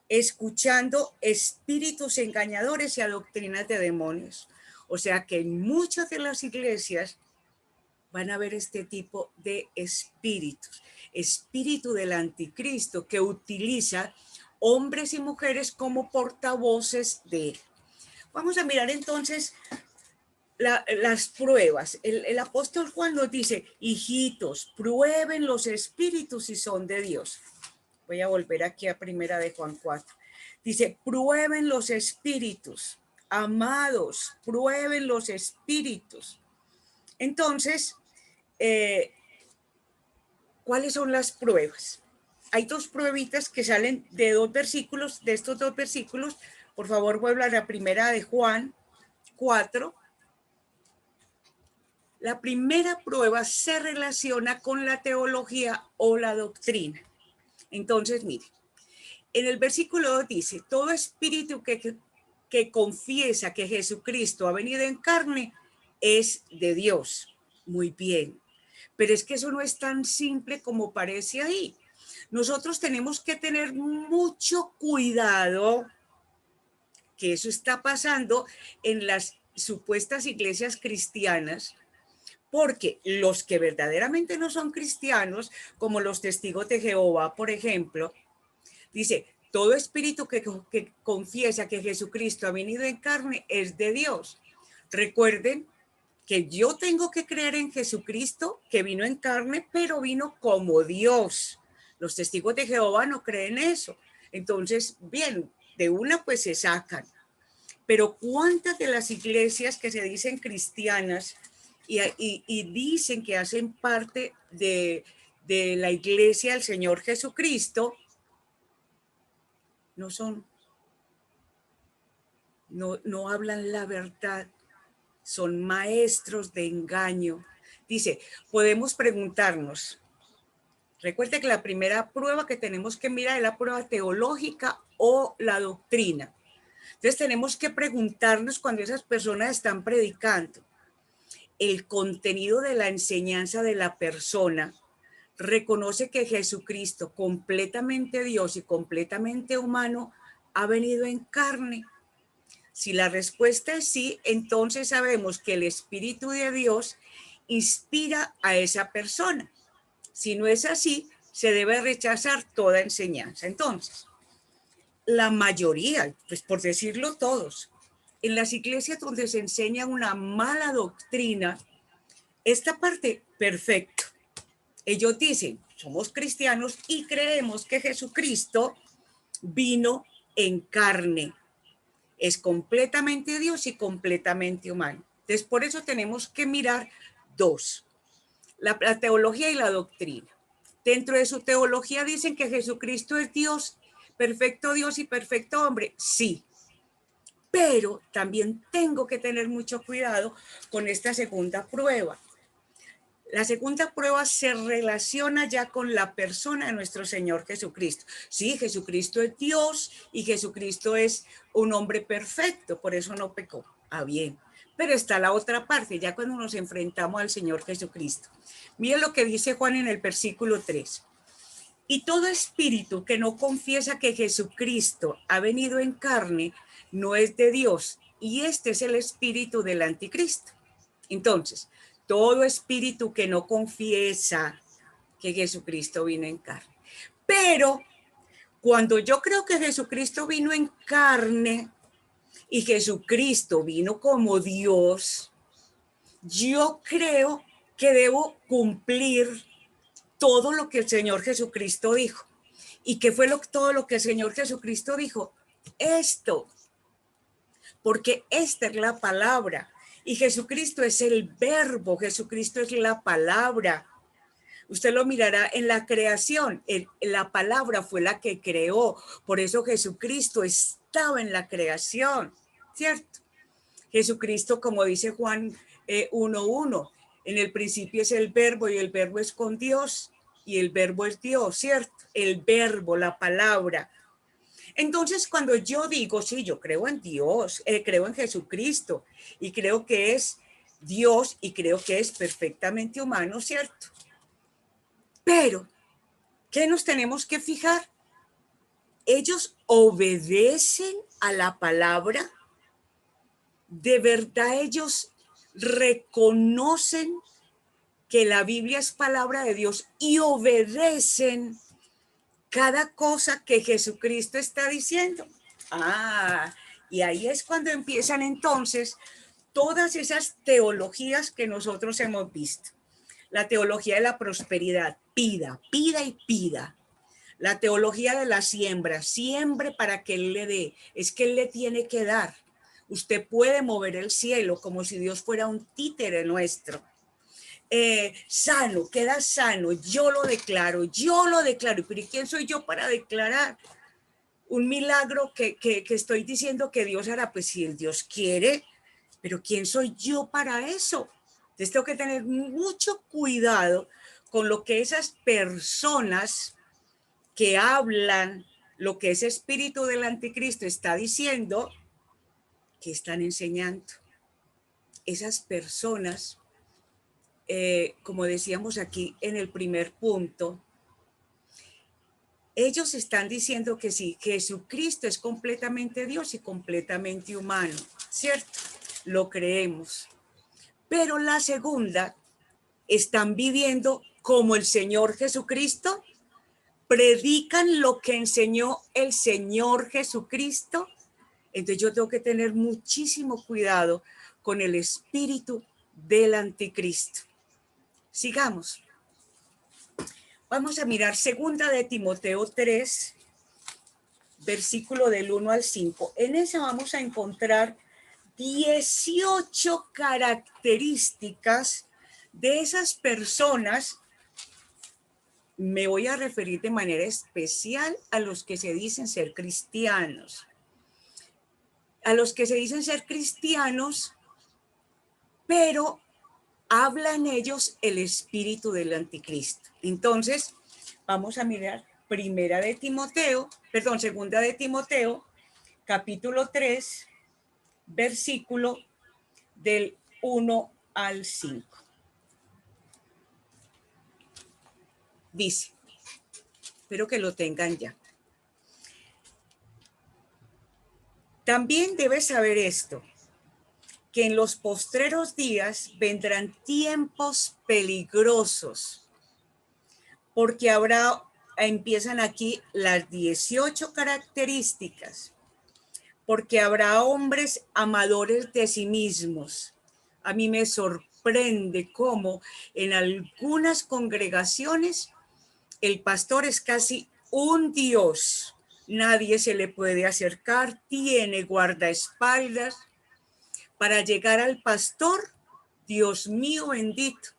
escuchando espíritus engañadores y a doctrinas de demonios. O sea que en muchas de las iglesias van a haber este tipo de espíritus. Espíritu del anticristo que utiliza hombres y mujeres como portavoces de él. Vamos a mirar entonces las pruebas. El apóstol Juan nos dice, hijitos, prueben los espíritus si son de Dios. Voy a volver aquí a Primera de Juan 4. Dice, prueben los espíritus. Amados, prueben los espíritus. Entonces, ¿cuáles son las pruebas? Hay dos pruebitas que salen de dos versículos, de estos dos versículos. Por favor, vuelva a la Primera de Juan 4. La primera prueba se relaciona con la teología o la doctrina. Entonces, mire, en el versículo 2 dice, todo espíritu que confiesa que Jesucristo ha venido en carne es de Dios. Muy bien. Pero es que eso no es tan simple como parece ahí. Nosotros tenemos que tener mucho cuidado, que eso está pasando en las supuestas iglesias cristianas, porque los que verdaderamente no son cristianos, como los testigos de Jehová, por ejemplo, dice, todo espíritu que confiesa que Jesucristo ha venido en carne es de Dios. Recuerden que yo tengo que creer en Jesucristo, que vino en carne, pero vino como Dios. Los testigos de Jehová no creen eso. Entonces, bien, de una pues se sacan. Pero ¿cuántas de las iglesias que se dicen cristianas y dicen que hacen parte de la iglesia del Señor Jesucristo no son? No hablan la verdad. Son maestros de engaño. Dice, podemos preguntarnos, recuerde que la primera prueba que tenemos que mirar es la prueba teológica o la doctrina. Entonces tenemos que preguntarnos cuando esas personas están predicando, el contenido de la enseñanza de la persona reconoce que Jesucristo, completamente Dios y completamente humano, ha venido en carne. Si la respuesta es sí, entonces sabemos que el Espíritu de Dios inspira a esa persona. Si no es así, se debe rechazar toda enseñanza. Entonces, la mayoría, pues por decirlo todos, en las iglesias donde se enseña una mala doctrina, esta parte, perfecto. Ellos dicen, somos cristianos y creemos que Jesucristo vino en carne. Es completamente Dios y completamente humano. Entonces, por eso tenemos que mirar dos, la teología y la doctrina. Dentro de su teología dicen que Jesucristo es Dios, perfecto Dios y perfecto hombre. Sí, pero también tengo que tener mucho cuidado con esta segunda prueba. La segunda prueba se relaciona ya con la persona de nuestro Señor Jesucristo. Sí, Jesucristo es Dios y Jesucristo es un hombre perfecto, por eso no pecó. Ah, bien. Pero está la otra parte, ya cuando nos enfrentamos al Señor Jesucristo. Miren lo que dice Juan en el versículo 3. Y todo espíritu que no confiesa que Jesucristo ha venido en carne no es de Dios. Y este es el espíritu del anticristo. Entonces, todo espíritu que no confiesa que Jesucristo vino en carne. Pero cuando yo creo que Jesucristo vino en carne y Jesucristo vino como Dios, yo creo que debo cumplir todo lo que el Señor Jesucristo dijo. ¿Y qué fue todo lo que el Señor Jesucristo dijo? Esto, porque esta es la palabra. Y Jesucristo es el verbo, Jesucristo es la palabra. Usted lo mirará en la creación, la palabra fue la que creó, por eso Jesucristo estaba en la creación, ¿cierto? Jesucristo, como dice Juan 1:1, en el principio es el verbo y el verbo es con Dios y el verbo es Dios, ¿cierto? El verbo, la palabra. Entonces, cuando yo digo, sí, yo creo en Dios, creo en Jesucristo y creo que es Dios y creo que es perfectamente humano, ¿cierto? Pero, ¿qué nos tenemos que fijar? ¿Ellos obedecen a la palabra? ¿De verdad ellos reconocen que la Biblia es palabra de Dios y obedecen cada cosa que Jesucristo está diciendo? Ah, y ahí es cuando empiezan entonces todas esas teologías que nosotros hemos visto. La teología de la prosperidad, pida, pida y pida. La teología de la siembra, siembre para que Él le dé, es que Él le tiene que dar. Usted puede mover el cielo como si Dios fuera un títere nuestro. Sano, queda sano, yo lo declaro, pero ¿y quién soy yo para declarar un milagro que estoy diciendo que Dios hará? Pues si el Dios quiere, pero ¿quién soy yo para eso? Entonces tengo que tener mucho cuidado con lo que esas personas que hablan, lo que ese espíritu del anticristo está diciendo, que están enseñando. Esas personas, como decíamos aquí en el primer punto, ellos están diciendo que sí, Jesucristo es completamente Dios y completamente humano, ¿cierto? Lo creemos. Pero la segunda, están viviendo como el Señor Jesucristo, predican lo que enseñó el Señor Jesucristo. Entonces yo tengo que tener muchísimo cuidado con el espíritu del anticristo. Sigamos. Vamos a mirar 2 de Timoteo 3, versículo del 1 al 5. En esa vamos a encontrar 18 características de esas personas. Me voy a referir de manera especial a los que se dicen ser cristianos. A los que se dicen ser cristianos, pero habla en ellos el espíritu del anticristo. Entonces, vamos a mirar 2 de Timoteo, capítulo 3, versículo del 1 al 5. Dice, espero que lo tengan ya. También debes saber esto, que en los postreros días vendrán tiempos peligrosos, porque empiezan aquí las 18 características, porque habrá hombres amadores de sí mismos. A mí me sorprende cómo en algunas congregaciones el pastor es casi un dios. Nadie se le puede acercar, tiene guardaespaldas, Para llegar al pastor, Dios mío bendito,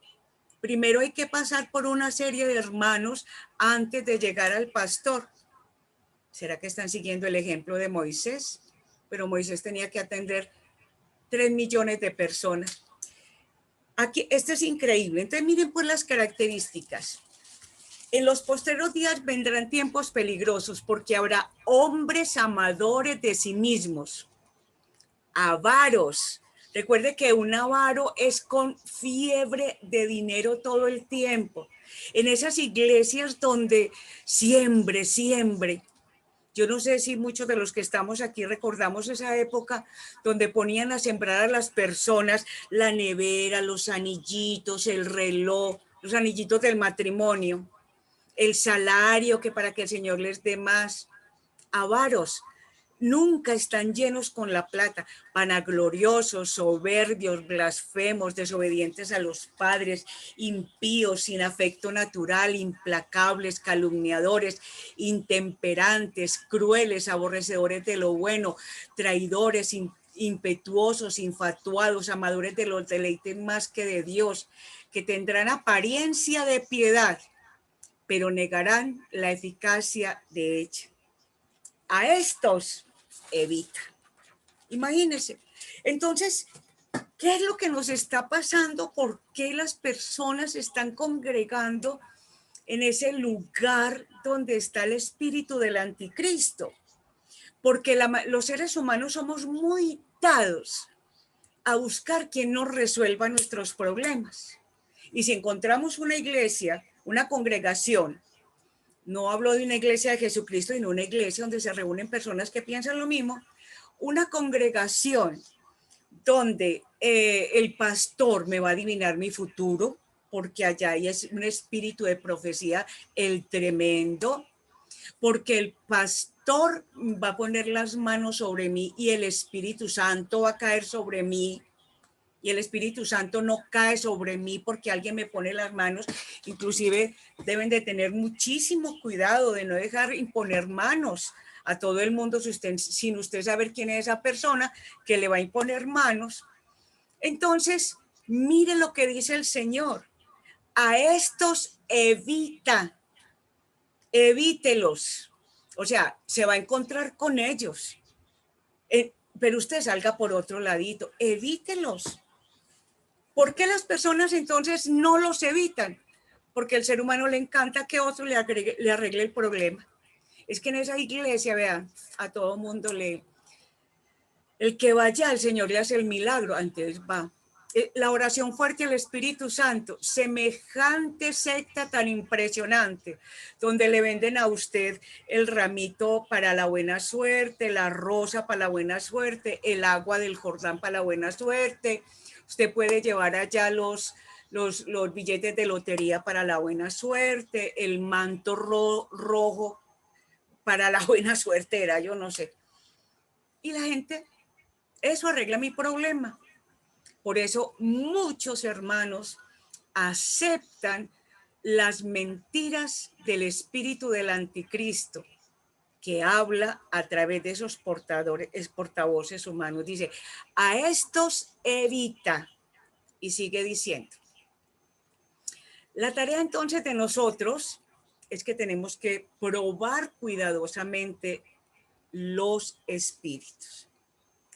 primero hay que pasar por una serie de hermanos antes de llegar al pastor. ¿Será que están siguiendo el ejemplo de Moisés? Pero Moisés tenía que atender 3 millones de personas. Aquí, esto es increíble. Entonces miren pues las características. En los postreros días vendrán tiempos peligrosos porque habrá hombres amadores de sí mismos, avaros. Recuerde que un avaro es con fiebre de dinero todo el tiempo. En esas iglesias donde siempre, yo no sé si muchos de los que estamos aquí recordamos esa época donde ponían a sembrar a las personas la nevera, los anillitos, el reloj, los anillitos del matrimonio, el salario que para que el Señor les dé más. Avaros. Nunca están llenos con la plata, vanagloriosos, soberbios, blasfemos, desobedientes a los padres, impíos, sin afecto natural, implacables, calumniadores, intemperantes, crueles, aborrecedores de lo bueno, traidores, impetuosos, infatuados, amadores de los deleites más que de Dios, que tendrán apariencia de piedad, pero negarán la eficacia de ella. A estos evita. Imagínense. Entonces, ¿qué es lo que nos está pasando? ¿Por qué las personas se están congregando en ese lugar donde está el espíritu del anticristo? Porque los seres humanos somos muy dados a buscar quien nos resuelva nuestros problemas. Y si encontramos una iglesia, una congregación, no hablo de una iglesia de Jesucristo, sino una iglesia donde se reúnen personas que piensan lo mismo, una congregación donde el pastor me va a adivinar mi futuro, porque allá hay un espíritu de profecía, el tremendo, porque el pastor va a poner las manos sobre mí y el Espíritu Santo va a caer sobre mí. Y el Espíritu Santo no cae sobre mí porque alguien me pone las manos. Inclusive deben de tener muchísimo cuidado de no dejar imponer manos a todo el mundo sin usted saber quién es esa persona que le va a imponer manos. Entonces, mire lo que dice el Señor. A estos evítelos. O sea, se va a encontrar con ellos. Pero usted salga por otro ladito, evítelos. ¿Por qué las personas entonces no los evitan? Porque al ser humano le encanta que otro le arregle el problema. Es que en esa iglesia, vean, a todo mundo el que vaya al Señor le hace el milagro, antes va. La oración fuerte al Espíritu Santo, semejante secta tan impresionante, donde le venden a usted el ramito para la buena suerte, la rosa para la buena suerte, el agua del Jordán para la buena suerte. Usted puede llevar allá los billetes de lotería para la buena suerte, el manto rojo para la buena suerte, era yo no sé. Y la gente, eso arregla mi problema. Por eso muchos hermanos aceptan las mentiras del espíritu del anticristo que habla a través de esos portavoces humanos. Dice, a estos evita. Y sigue diciendo. La tarea entonces de nosotros es que tenemos que probar cuidadosamente los espíritus.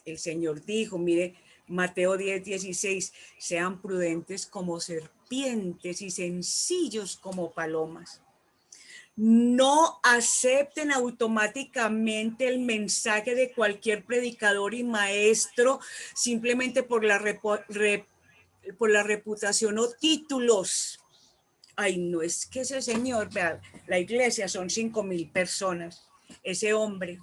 El Señor dijo, mire, Mateo 10:16, sean prudentes como serpientes y sencillos como palomas. No acepten automáticamente el mensaje de cualquier predicador y maestro simplemente por la reputación o títulos. Ay, no, es que ese señor, vea, la iglesia son 5,000 personas, ese hombre.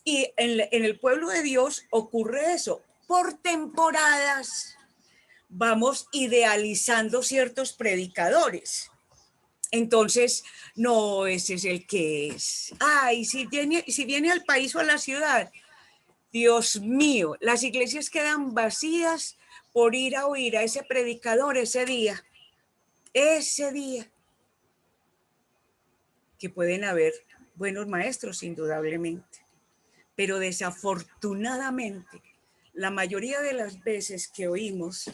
Y en el pueblo de Dios ocurre eso. Por temporadas vamos idealizando ciertos predicadores. Entonces, no, ese es el que es. Ay, si viene al país o a la ciudad, Dios mío, las iglesias quedan vacías por ir a oír a ese predicador ese día. Que pueden haber buenos maestros, indudablemente. Pero desafortunadamente, la mayoría de las veces que oímos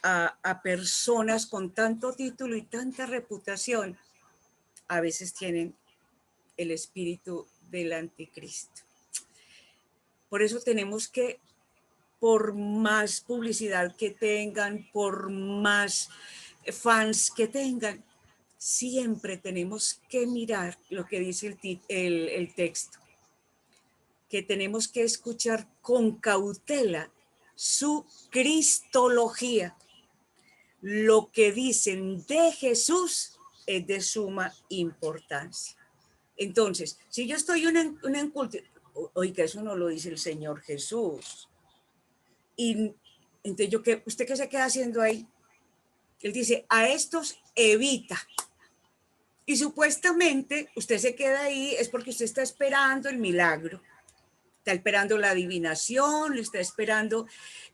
a personas con tanto título y tanta reputación, a veces tienen el espíritu del anticristo. Por eso tenemos que, por más publicidad que tengan, por más fans que tengan, siempre tenemos que mirar lo que dice el texto, que tenemos que escuchar con cautela su cristología. Lo que dicen de Jesús es de suma importancia. Entonces, si yo estoy en un culto, oiga, eso no lo dice el Señor Jesús. Y entonces, ¿usted qué se queda haciendo ahí? Él dice, a estos evita. Y supuestamente usted se queda ahí es porque usted está esperando el milagro. Está esperando la adivinación, está esperando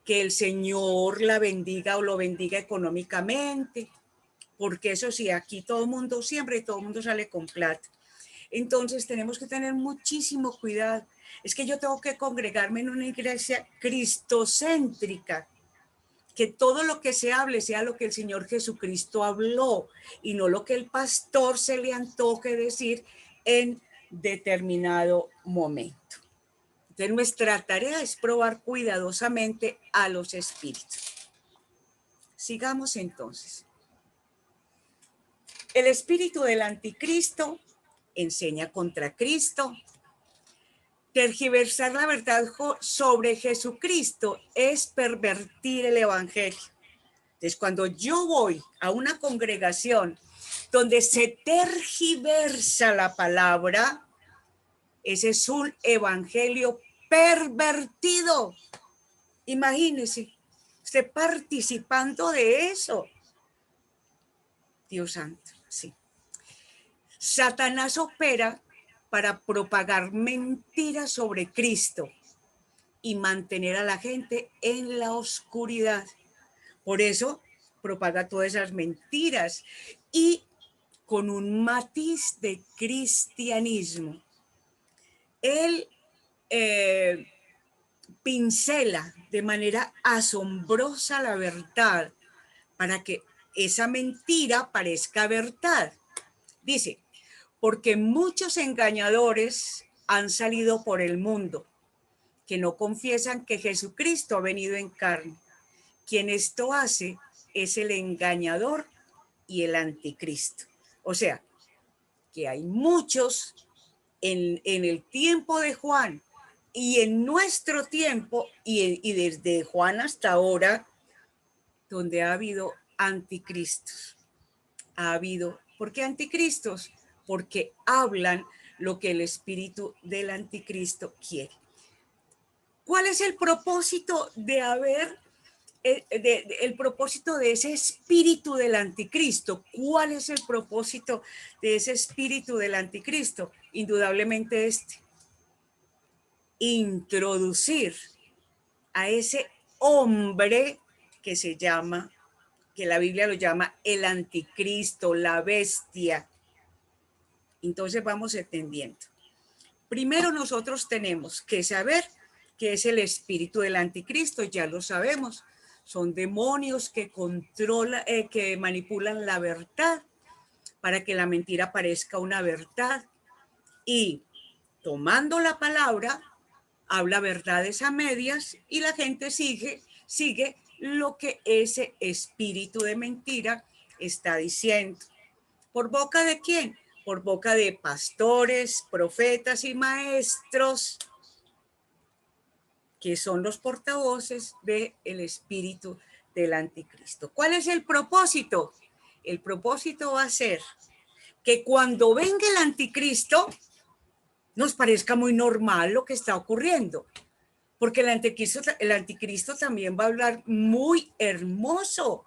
que el Señor la bendiga o lo bendiga económicamente. Porque eso sí, aquí todo el mundo, siempre todo el mundo sale con plata. Entonces tenemos que tener muchísimo cuidado. Es que yo tengo que congregarme en una iglesia cristocéntrica, que todo lo que se hable sea lo que el Señor Jesucristo habló y no lo que el pastor se le antoje decir en determinado momento. Entonces nuestra tarea es probar cuidadosamente a los espíritus. Sigamos entonces. El espíritu del anticristo enseña contra Cristo. Tergiversar la verdad sobre Jesucristo es pervertir el evangelio. Entonces, cuando yo voy a una congregación donde se tergiversa la palabra, ese es un evangelio pervertido. Imagínese, usted participando de eso. Dios santo, sí. Satanás opera para propagar mentiras sobre Cristo y mantener a la gente en la oscuridad. Por eso propaga todas esas mentiras y con un matiz de cristianismo. Él pincela de manera asombrosa la verdad para que esa mentira parezca verdad. Dice, porque muchos engañadores han salido por el mundo, que no confiesan que Jesucristo ha venido en carne. Quien esto hace es el engañador y el anticristo. O sea, que hay muchos en el tiempo de Juan y en nuestro tiempo y desde Juan hasta ahora, donde ha habido anticristos. Ha habido, ¿por qué anticristos? Porque hablan lo que el espíritu del anticristo quiere. ¿Cuál es el propósito de el propósito de ese espíritu del anticristo? ¿Cuál es el propósito de ese espíritu del anticristo? Indudablemente introducir a ese hombre que se llama, que la Biblia lo llama el anticristo, la bestia. Entonces vamos entendiendo. Primero nosotros tenemos que saber qué es el espíritu del anticristo, ya lo sabemos. Son demonios que controlan, que manipulan la verdad para que la mentira parezca una verdad. Y tomando la palabra, habla verdades a medias y la gente sigue lo que ese espíritu de mentira está diciendo. ¿Por boca de quién? Por boca de pastores, profetas y maestros, que son los portavoces del espíritu del anticristo. ¿Cuál es el propósito? El propósito va a ser que cuando venga el anticristo nos parezca muy normal lo que está ocurriendo, porque el anticristo también va a hablar muy hermoso.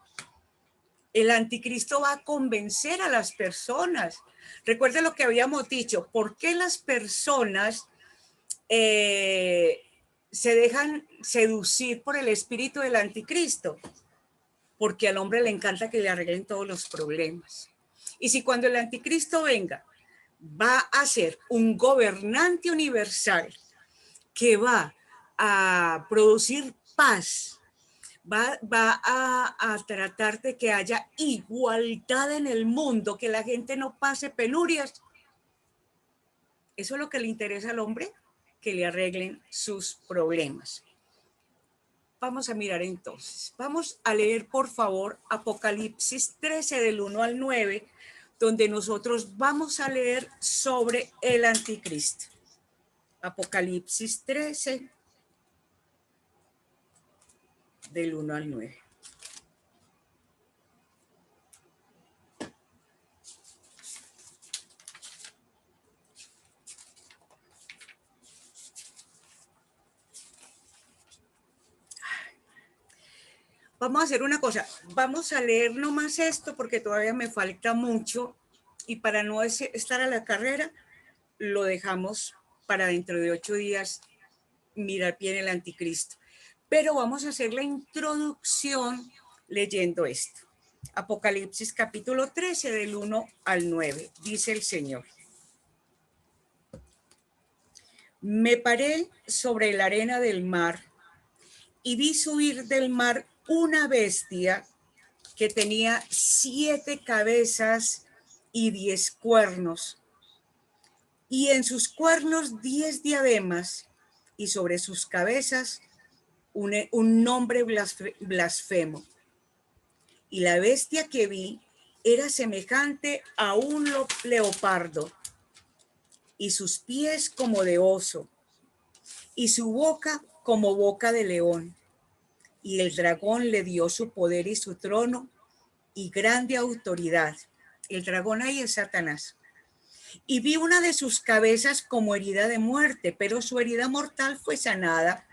El anticristo va a convencer a las personas. Recuerden lo que habíamos dicho, ¿por qué las personas se dejan seducir por el espíritu del anticristo? Porque al hombre le encanta que le arreglen todos los problemas. Y si cuando el anticristo venga, va a ser un gobernante universal que va a producir paz, va a tratar de que haya igualdad en el mundo, que la gente no pase penurias. Eso es lo que le interesa al hombre, que le arreglen sus problemas. Vamos a mirar entonces. Vamos a leer, por favor, Apocalipsis 13 del 1 al 9, donde nosotros vamos a leer sobre el anticristo. Apocalipsis 13 del 1 al 9. Vamos a hacer una cosa, vamos a leer nomás esto porque todavía me falta mucho y para no estar a la carrera, lo dejamos para dentro de 8 días mirar bien el anticristo. Pero vamos a hacer la introducción leyendo esto. Apocalipsis capítulo 13 del 1 al 9, dice el Señor. Me paré sobre la arena del mar y vi subir del mar una bestia que tenía 7 cabezas y 10 cuernos, y en sus cuernos 10 diademas, y sobre sus cabezas un nombre blasfemo. Y la bestia que vi era semejante a un leopardo, y sus pies como de oso, y su boca como boca de león. Y el dragón le dio su poder y su trono y grande autoridad. El dragón ahí es Satanás. Y vi una de sus cabezas como herida de muerte, pero su herida mortal fue sanada.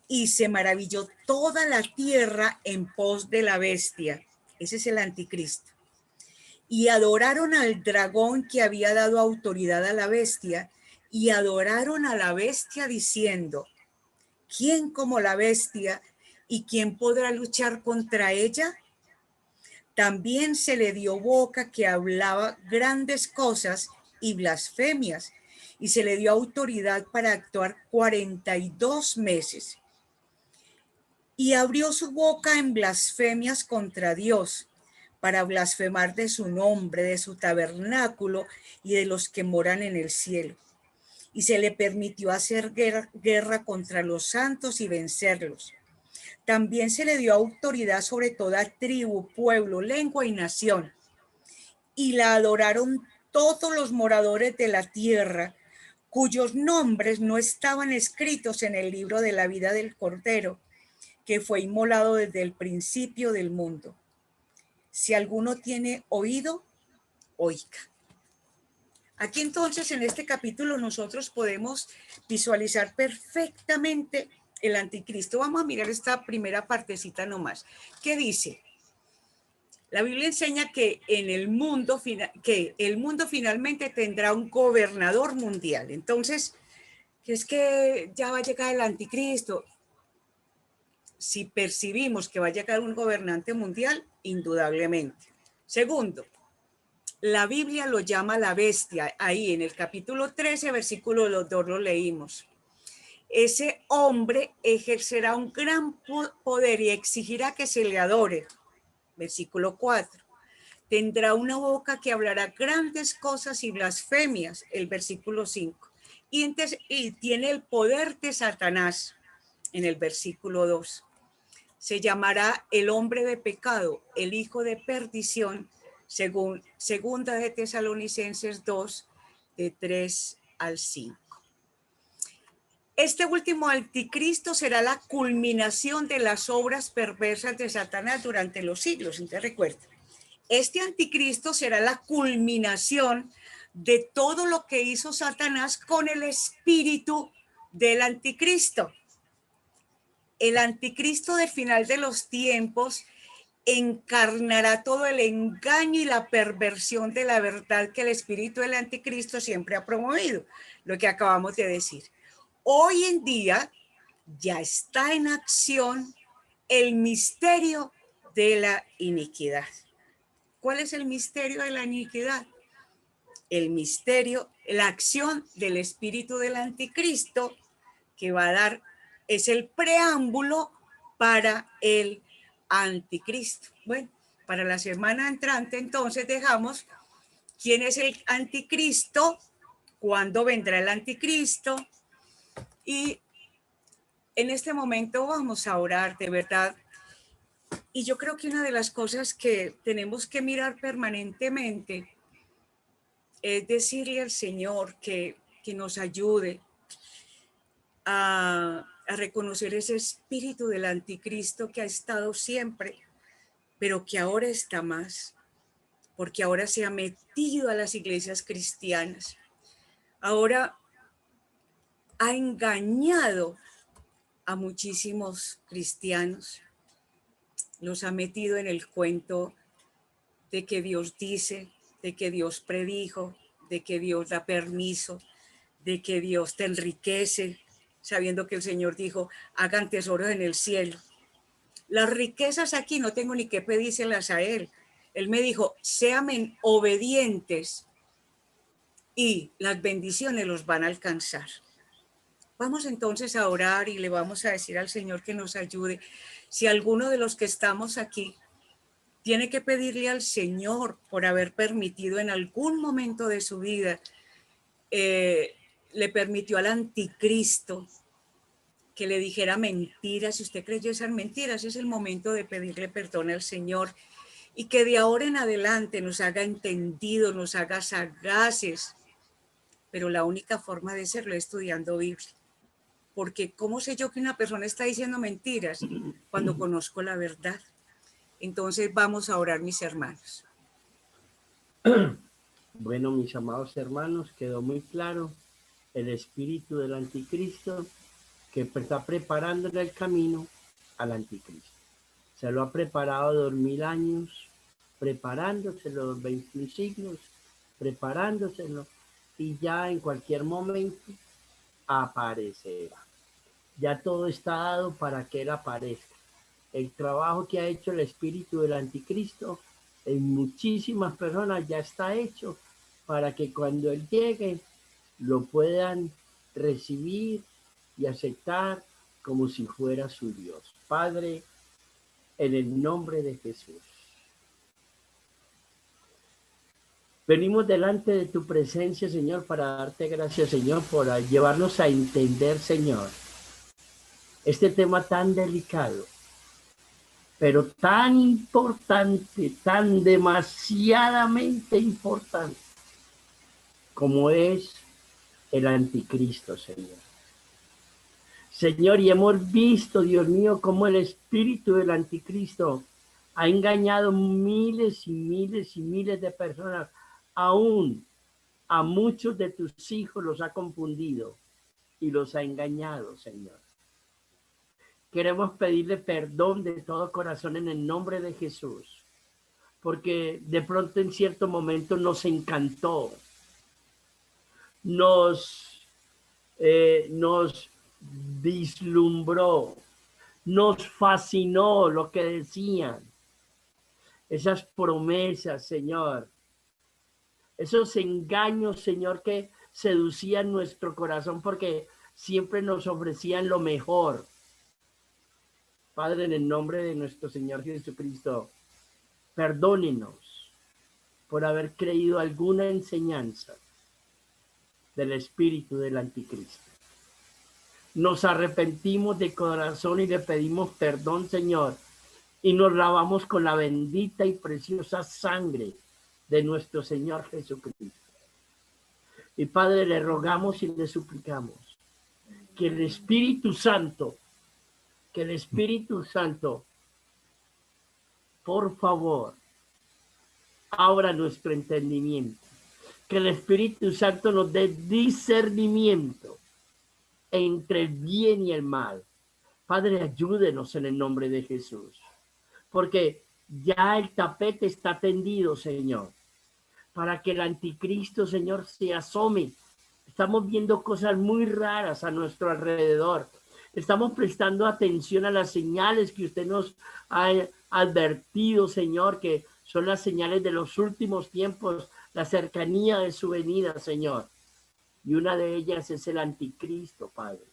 Y se maravilló toda la tierra en pos de la bestia. Ese es el anticristo. Y adoraron al dragón que había dado autoridad a la bestia, y adoraron a la bestia diciendo: ¿quién como la bestia? ¿Y quién podrá luchar contra ella? También se le dio boca que hablaba grandes cosas y blasfemias, y se le dio autoridad para actuar 42 meses. Y abrió su boca en blasfemias contra Dios, para blasfemar de su nombre, de su tabernáculo y de los que moran en el cielo. Y se le permitió hacer guerra contra los santos y vencerlos. También se le dio autoridad sobre toda tribu, pueblo, lengua y nación. Y la adoraron todos los moradores de la tierra, cuyos nombres no estaban escritos en el libro de la vida del Cordero, que fue inmolado desde el principio del mundo. Si alguno tiene oído, oiga. Aquí entonces en este capítulo nosotros podemos visualizar perfectamente el anticristo. Vamos a mirar esta primera partecita nomás. ¿Qué dice? La Biblia enseña que el mundo finalmente tendrá un gobernador mundial. Entonces, que es que ya va a llegar el anticristo. Si percibimos que va a llegar un gobernante mundial, indudablemente. Segundo, la Biblia lo llama la bestia. Ahí en el capítulo 13, versículo 2 lo leímos. Ese hombre ejercerá un gran poder y exigirá que se le adore. Versículo 4. Tendrá una boca que hablará grandes cosas y blasfemias. El versículo 5. Y tiene el poder de Satanás. En el versículo 2. Se llamará el hombre de pecado, el hijo de perdición, según segunda de Tesalonicenses 2, de 3 al 5. Este último anticristo será la culminación de las obras perversas de Satanás durante los siglos. Entonces recuerden, este anticristo será la culminación de todo lo que hizo Satanás con el espíritu del anticristo. El anticristo del final de los tiempos encarnará todo el engaño y la perversión de la verdad que el espíritu del anticristo siempre ha promovido, lo que acabamos de decir. Hoy en día ya está en acción el misterio de la iniquidad. ¿Cuál es el misterio de la iniquidad? El misterio, la acción del espíritu del anticristo que va a dar es el preámbulo para el anticristo. Bueno, para la semana entrante entonces dejamos quién es el anticristo, cuándo vendrá el anticristo, y en este momento vamos a orar de verdad. Y yo creo que una de las cosas que tenemos que mirar permanentemente es decirle al Señor que nos ayude a reconocer ese espíritu del anticristo que ha estado siempre, pero que ahora está más, porque ahora se ha metido a las iglesias cristianas. Ahora ha engañado a muchísimos cristianos, los ha metido en el cuento de que Dios dice, de que Dios predijo, de que Dios da permiso, de que Dios te enriquece, sabiendo que el Señor dijo, hagan tesoros en el cielo. Las riquezas aquí no tengo ni que pedírselas a Él. Él me dijo, sean obedientes y las bendiciones los van a alcanzar. Vamos entonces a orar y le vamos a decir al Señor que nos ayude. Si alguno de los que estamos aquí tiene que pedirle al Señor por haber permitido en algún momento de su vida, le permitió al anticristo que le dijera mentiras, si usted creyó esas mentiras, es el momento de pedirle perdón al Señor y que de ahora en adelante nos haga entendidos, nos haga sagaces, pero la única forma de serlo es estudiando Biblia. Porque ¿cómo sé yo que una persona está diciendo mentiras? Cuando conozco la verdad. Entonces vamos a orar, mis hermanos. Bueno, mis amados hermanos, quedó muy claro el espíritu del anticristo que está preparando el camino al anticristo. Se lo ha preparado 2000 años, preparándoselo, los 21 siglos, preparándoselo, y ya en cualquier momento aparecerá. Ya todo está dado para que él aparezca. El trabajo que ha hecho el espíritu del anticristo en muchísimas personas ya está hecho para que cuando él llegue lo puedan recibir y aceptar como si fuera su Dios. Padre, en el nombre de Jesús, venimos delante de tu presencia, Señor, para darte gracias, Señor, por llevarnos a entender, Señor, este tema tan delicado, pero tan importante, tan demasiadamente importante, como es el anticristo, Señor. Señor, y hemos visto, Dios mío, cómo el espíritu del anticristo ha engañado miles y miles y miles de personas. Aún a muchos de tus hijos los ha confundido y los ha engañado, Señor. Queremos pedirle perdón de todo corazón en el nombre de Jesús, porque de pronto en cierto momento nos encantó, nos vislumbró, nos fascinó lo que decían, esas promesas, Señor, esos engaños, Señor, que seducían nuestro corazón porque siempre nos ofrecían lo mejor. Padre, en el nombre de nuestro Señor Jesucristo, perdónenos por haber creído alguna enseñanza del espíritu del anticristo. Nos arrepentimos de corazón y le pedimos perdón, Señor, y nos lavamos con la bendita y preciosa sangre de nuestro Señor Jesucristo. Y Padre, le rogamos y le suplicamos que el Espíritu Santo, por favor, abra nuestro entendimiento, que el Espíritu Santo nos dé discernimiento entre el bien y el mal. Padre, ayúdenos en el nombre de Jesús, porque ya el tapete está tendido, Señor, para que el anticristo, Señor, se asome. Estamos viendo cosas muy raras a nuestro alrededor. Estamos prestando atención a las señales que usted nos ha advertido, Señor, que son las señales de los últimos tiempos, la cercanía de su venida, Señor. Y una de ellas es el anticristo, Padre.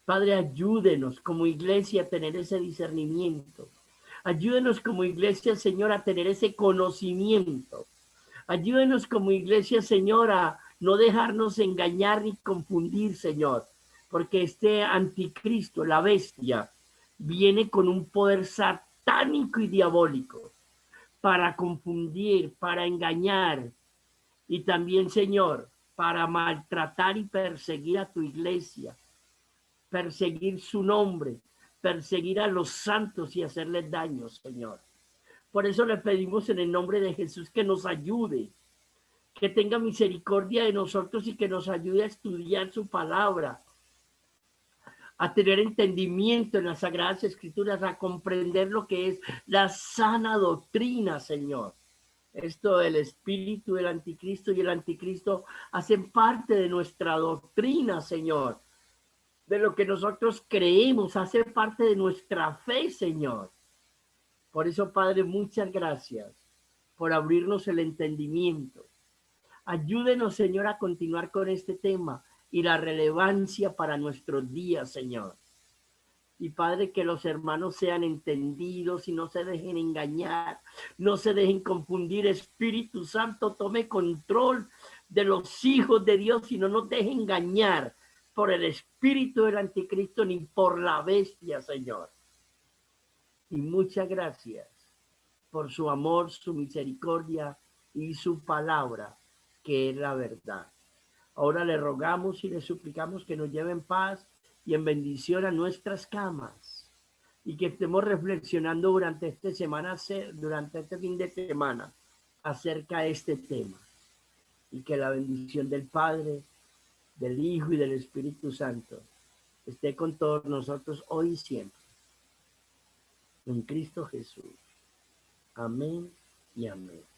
Padre, ayúdenos como iglesia a tener ese discernimiento. Ayúdenos como iglesia, Señor, a tener ese conocimiento. Ayúdenos como iglesia, Señor, a no dejarnos engañar ni confundir, Señor, porque este anticristo, la bestia, viene con un poder satánico y diabólico para confundir, para engañar y también, Señor, para maltratar y perseguir a tu iglesia, perseguir su nombre, perseguir a los santos y hacerles daño, Señor. Por eso le pedimos en el nombre de Jesús que nos ayude, que tenga misericordia de nosotros y que nos ayude a estudiar su palabra, a tener entendimiento en las Sagradas Escrituras, a comprender lo que es la sana doctrina, Señor. Esto del espíritu del anticristo y el anticristo hacen parte de nuestra doctrina, Señor. De lo que nosotros creemos, hace parte de nuestra fe, Señor. Por eso, Padre, muchas gracias por abrirnos el entendimiento. Ayúdenos, Señor, a continuar con este tema y la relevancia para nuestros días, Señor. Y Padre, que los hermanos sean entendidos y no se dejen engañar, no se dejen confundir. Espíritu Santo, tome control de los hijos de Dios y no nos deje engañar por el espíritu del anticristo ni por la bestia, Señor. Y muchas gracias por su amor, su misericordia y su palabra, que es la verdad. Ahora le rogamos y le suplicamos que nos lleve en paz y en bendición a nuestras camas y que estemos reflexionando durante este fin de semana acerca de este tema y que la bendición del Padre, del Hijo y del Espíritu Santo esté con todos nosotros hoy y siempre. En Cristo Jesús. Amén y amén.